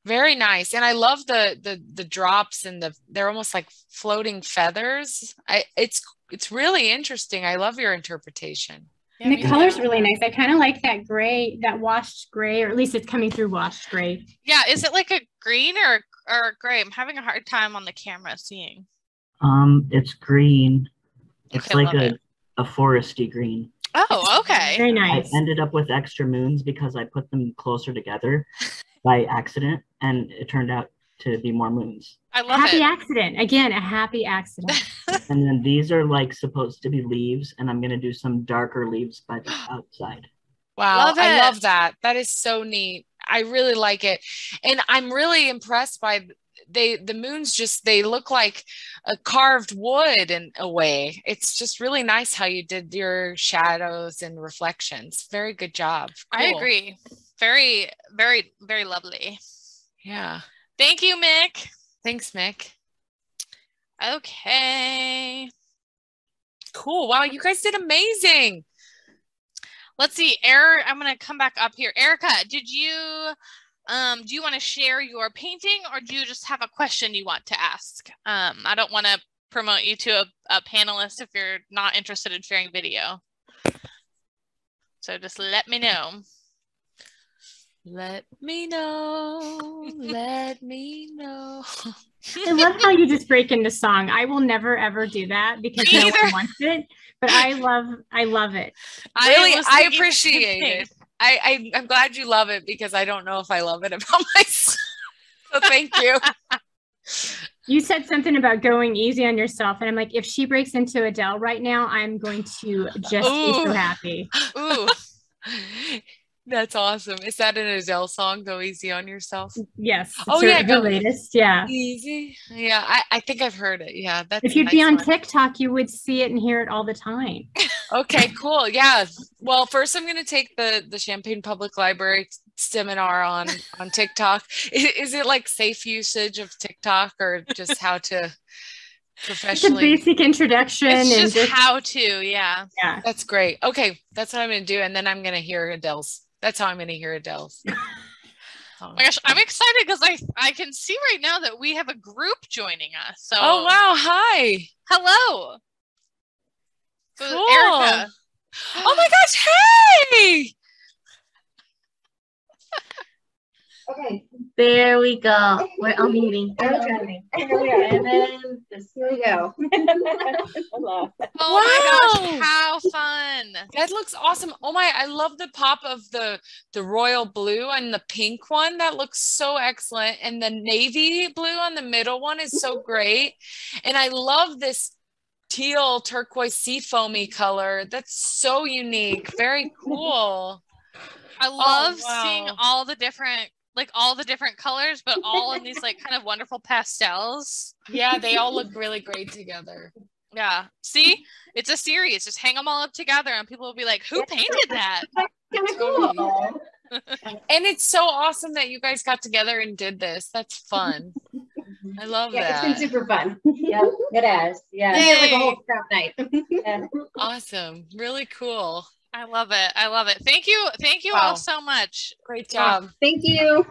Very nice. And I love the drops and they're almost like floating feathers. It's really interesting. I love your interpretation. Yeah, and the color's really nice. I kind of like that gray, that washed gray, or at least it's coming through washed gray. Yeah, is it like a green or a gray? I'm having a hard time on the camera seeing. It's green. It's Okay, like a foresty green. Oh, okay. Very nice. I ended up with extra moons because I put them closer together by accident, and it turned out to be more moons. I love happy it. Accident. Again, a happy accident. And then these are like supposed to be leaves, and I'm going to do some darker leaves by the outside. Wow, I love that. That is so neat. I really like it. And I'm really impressed by the moons. Just they look like a carved wood in a way. It's just really nice how you did your shadows and reflections. Very good job. Cool. I agree. Very, very, very lovely. Yeah. Thank you, Mick. Thanks, Mick. Okay. Cool. Wow, you guys did amazing. Let's see, Eric, I'm going to come back up here. Erica, did you, do you want to share your painting, or do you just have a question you want to ask? I don't want to promote you to a panelist if you're not interested in sharing video. So just let me know. Let me know. Let me know. I love how you just break into song. I will never ever do that because no one wants it. But I love it. Really, I appreciate it. I'm glad you love it because I don't know if I love it about myself. So thank you. You said something about going easy on yourself, and I'm like, if she breaks into Adele right now, I'm going to just be so happy. Ooh. That's awesome. Is that an Adele song, Go Easy on Yourself? Yes. Oh, yeah. The latest. Yeah. Easy. Yeah. I think I've heard it. Yeah. That's if you'd be on TikTok, you would see it and hear it all the time. Okay, cool. Yeah. Well, first I'm going to take the Champaign Public Library seminar on TikTok. Is it like safe usage of TikTok, or just how to professionally? It's a basic introduction. It's just how to, yeah. Yeah. That's great. Okay. That's what I'm going to do. And then I'm going to hear Adele's. That's how I'm going to hear Adele's. Oh my gosh, I'm excited because I can see right now that we have a group joining us. So oh wow, hi. Hello. So Cool. Erica. Oh my gosh, hey! Okay, there we go. We're unmuting. And then here we go. Hello. Oh my gosh, how fun. That looks awesome. Oh my, I love the pop of the royal blue and the pink one. That looks so excellent. And the navy blue on the middle one is so great. And I love this teal turquoise sea foamy color. That's so unique. Very cool. I love seeing all the different colors, but all in these like kind of wonderful pastels. Yeah, they all look really great together. Yeah. See, it's a series. Just hang them all up together and people will be like, who painted that? Totally. And it's so awesome that you guys got together and did this. That's fun. I love that. It's been super fun. Yeah, it has. Yeah. It's like a whole crap night. Yeah. Awesome. Really cool. I love it. I love it. Thank you. Thank you all so much. Great job. Thank you.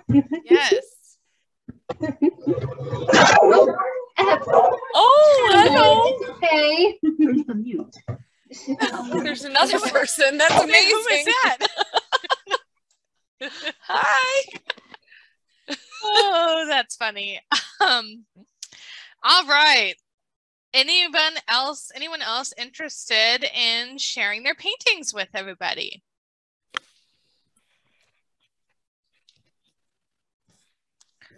Yes. Oh, hello. Hey. There's another person. That's amazing. Who is that? Hi. Oh, that's funny. All right. Anyone else interested in sharing their paintings with everybody?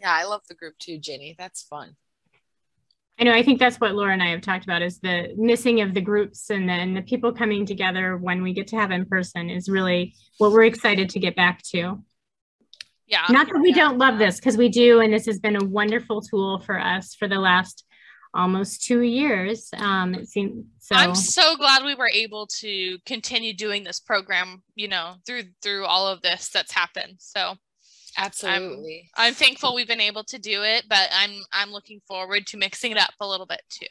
Yeah, I love the group too, Jenny. That's fun. I know, I think that's what Laura and I have talked about, is the missing of the groups, and then the people coming together when we get to have in person is really what we're excited to get back to. Yeah. Not that we don't love this, because we do, and this has been a wonderful tool for us for the last almost 2 years. It seems so. I'm so glad we were able to continue doing this program, you know, through all of this that's happened. So absolutely. I'm thankful we've been able to do it, but I'm looking forward to mixing it up a little bit too.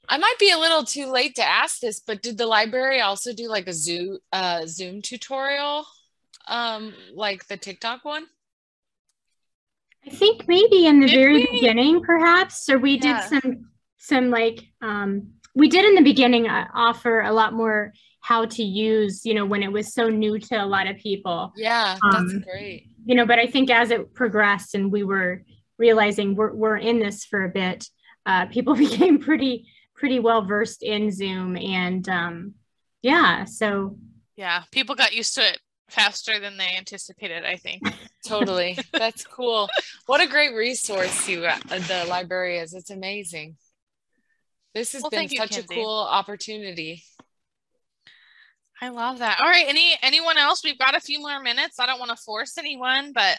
I might be a little too late to ask this, but did the library also do like a Zoom tutorial, like the TikTok one? I think maybe in the very beginning, perhaps, or we did some like, we did in the beginning offer a lot more how to use, you know, when it was so new to a lot of people. Yeah, that's great. You know, but I think as it progressed and we were realizing we're in this for a bit, people became pretty well versed in Zoom, and yeah, so. Yeah, people got used to it faster than they anticipated, I think. Totally. That's cool. What a great resource the library is. It's amazing. This has been such a cool opportunity. I love that. All right. Anyone else? We've got a few more minutes. I don't want to force anyone, but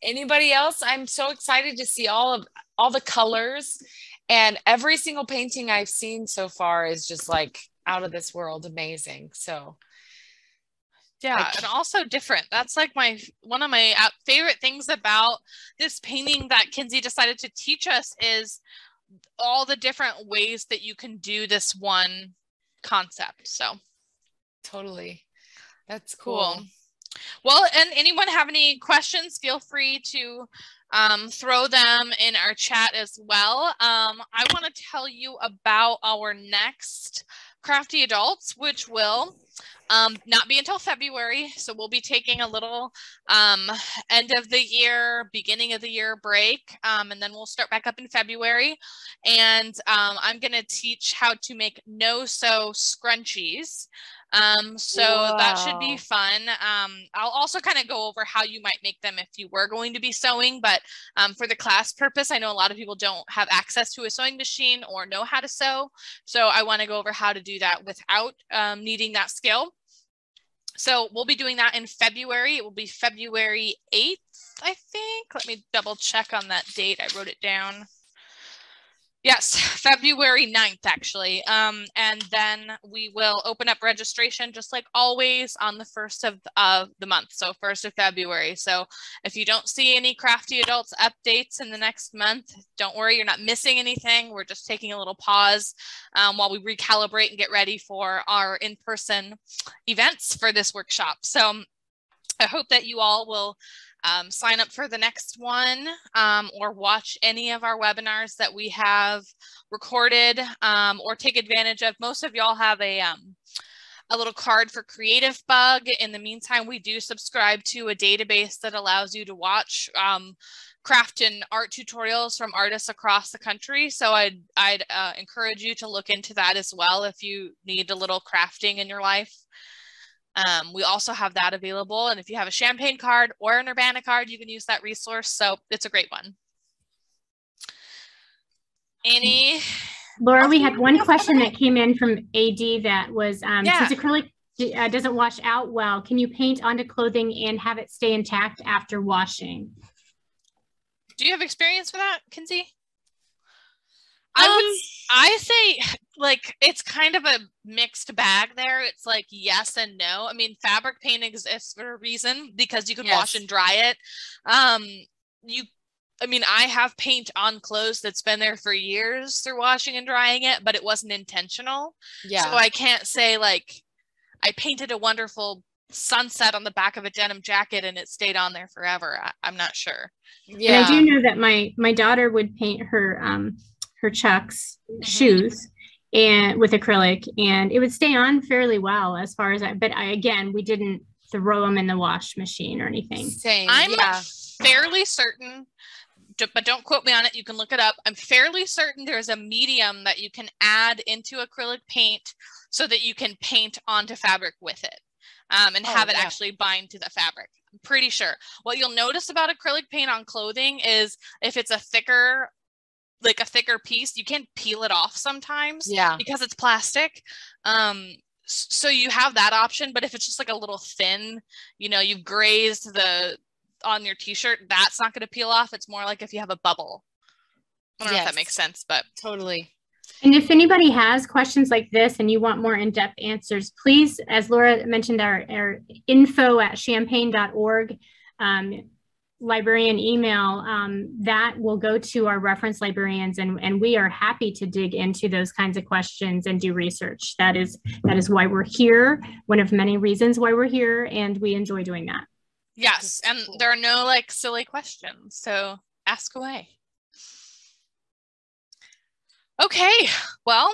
anybody else? I'm so excited to see all the colors, and every single painting I've seen so far is just like out of this world amazing. So yeah, and also different. That's like one of my favorite things about this painting that Kinsey decided to teach us is all the different ways that you can do this one concept. So totally. That's cool. Well, and anyone have any questions, feel free to throw them in our chat as well. I want to tell you about our next Crafty Adults, which will not be until February. So we'll be taking a little end of the year, beginning of the year break. And then we'll start back up in February. And I'm going to teach how to make no-sew scrunchies. So that should be fun. I'll also kind of go over how you might make them if you were going to be sewing, but for the class purpose, I know a lot of people don't have access to a sewing machine or know how to sew. So I want to go over how to do that without needing that skill. So we'll be doing that in February. It will be February 8th, I think. Let me double check on that date. I wrote it down. Yes, February 9th, actually. And then we will open up registration just like always on the 1st of the month. So 1st of February. So if you don't see any Crafty Adults updates in the next month, don't worry, you're not missing anything. We're just taking a little pause while we recalibrate and get ready for our in-person events for this workshop. So I hope that you all will sign up for the next one or watch any of our webinars that we have recorded or take advantage of. Most of y'all have a little card for Creative Bug. In the meantime, we do subscribe to a database that allows you to watch craft and art tutorials from artists across the country. So I'd encourage you to look into that as well if you need a little crafting in your life. We also have that available, and if you have a Champagne card or an Urbana card, you can use that resource. So it's a great one. Laura, we had one question that came in from AD that was, since acrylic doesn't wash out well, can you paint onto clothing and have it stay intact after washing? Do you have experience with that, Kinsey? I say like it's kind of a mixed bag there. It's like yes and no. I mean, fabric paint exists for a reason because you can wash and dry it. I mean, I have paint on clothes that's been there for years through washing and drying it, but it wasn't intentional. Yeah. So I can't say like I painted a wonderful sunset on the back of a denim jacket and it stayed on there forever. I'm not sure. Yeah. And I do know that my daughter would paint her Chucks shoes and with acrylic, and it would stay on fairly well as far as we didn't throw them in the wash machine or anything. Same. I'm fairly certain, but don't quote me on it. You can look it up. I'm fairly certain there's a medium that you can add into acrylic paint so that you can paint onto fabric with it. And have it actually bind to the fabric. I'm pretty sure. What you'll notice about acrylic paint on clothing is if it's a thicker piece, you can't peel it off sometimes because it's plastic. So you have that option, but if it's just like a little thin, you've grazed on your t-shirt, that's not going to peel off. It's more like if you have a bubble. I don't know if that makes sense, but totally. And if anybody has questions like this and you want more in-depth answers, please, as Laura mentioned, our info@champaign.org librarian email, that will go to our reference librarians, and we are happy to dig into those kinds of questions and do research. That is why we're here, one of many reasons why we're here, and we enjoy doing that. Yes, and there are no silly questions, so ask away. Okay, well,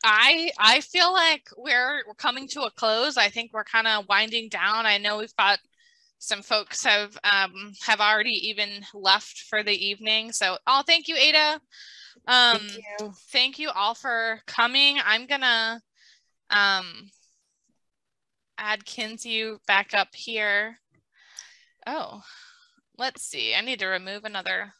I feel like we're coming to a close. I think we're kind of winding down. I know we've got some folks have already even left for the evening. So, thank you, Ada. Thank you all for coming. I'm gonna add Kinsey back up here. Oh, let's see. I need to remove another.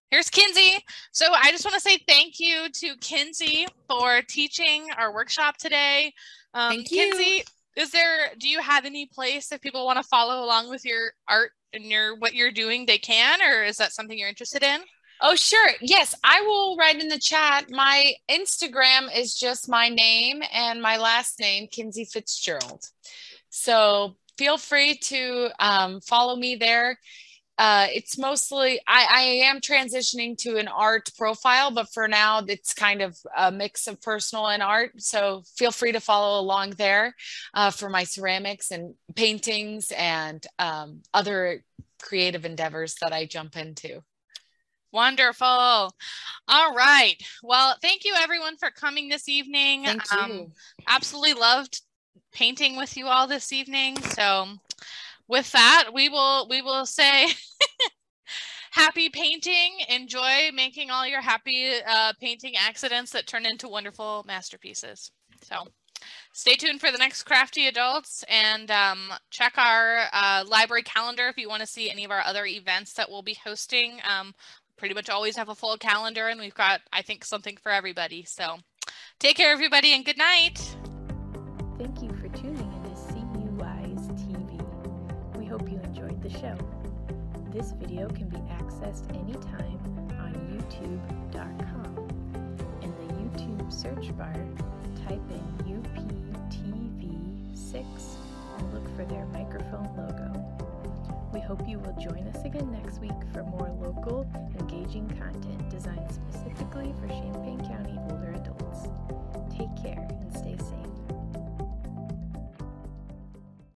Here's Kinsey. So I just want to say thank you to Kinsey for teaching our workshop today. Thank you. Kinsey, do you have any place if people want to follow along with your art and what you're doing, they can, or is that something you're interested in? Oh, sure. Yes, I will write in the chat. My Instagram is just my name and my last name, Kinsey Fitzgerald. So feel free to follow me there. It's mostly, I am transitioning to an art profile, but for now it's kind of a mix of personal and art. So feel free to follow along there for my ceramics and paintings and other creative endeavors that I jump into. Wonderful. All right. Well, thank you everyone for coming this evening. Thank you. Absolutely loved painting with you all this evening. So with that, we will say happy painting. Enjoy making all your happy painting accidents that turn into wonderful masterpieces. So stay tuned for the next Crafty Adults, and check our library calendar if you want to see any of our other events that we'll be hosting. Pretty much always have a full calendar, and we've got, I think, something for everybody. So take care, everybody, and good night. Thank you for tuning in to CU Wise TV. We hope you enjoyed the show. This video can be accessed anytime on youtube.com. In the YouTube search bar, type in UPTV6 and look for their microphone logo. We hope you will join us again next week for more local, engaging content designed specifically for Champaign County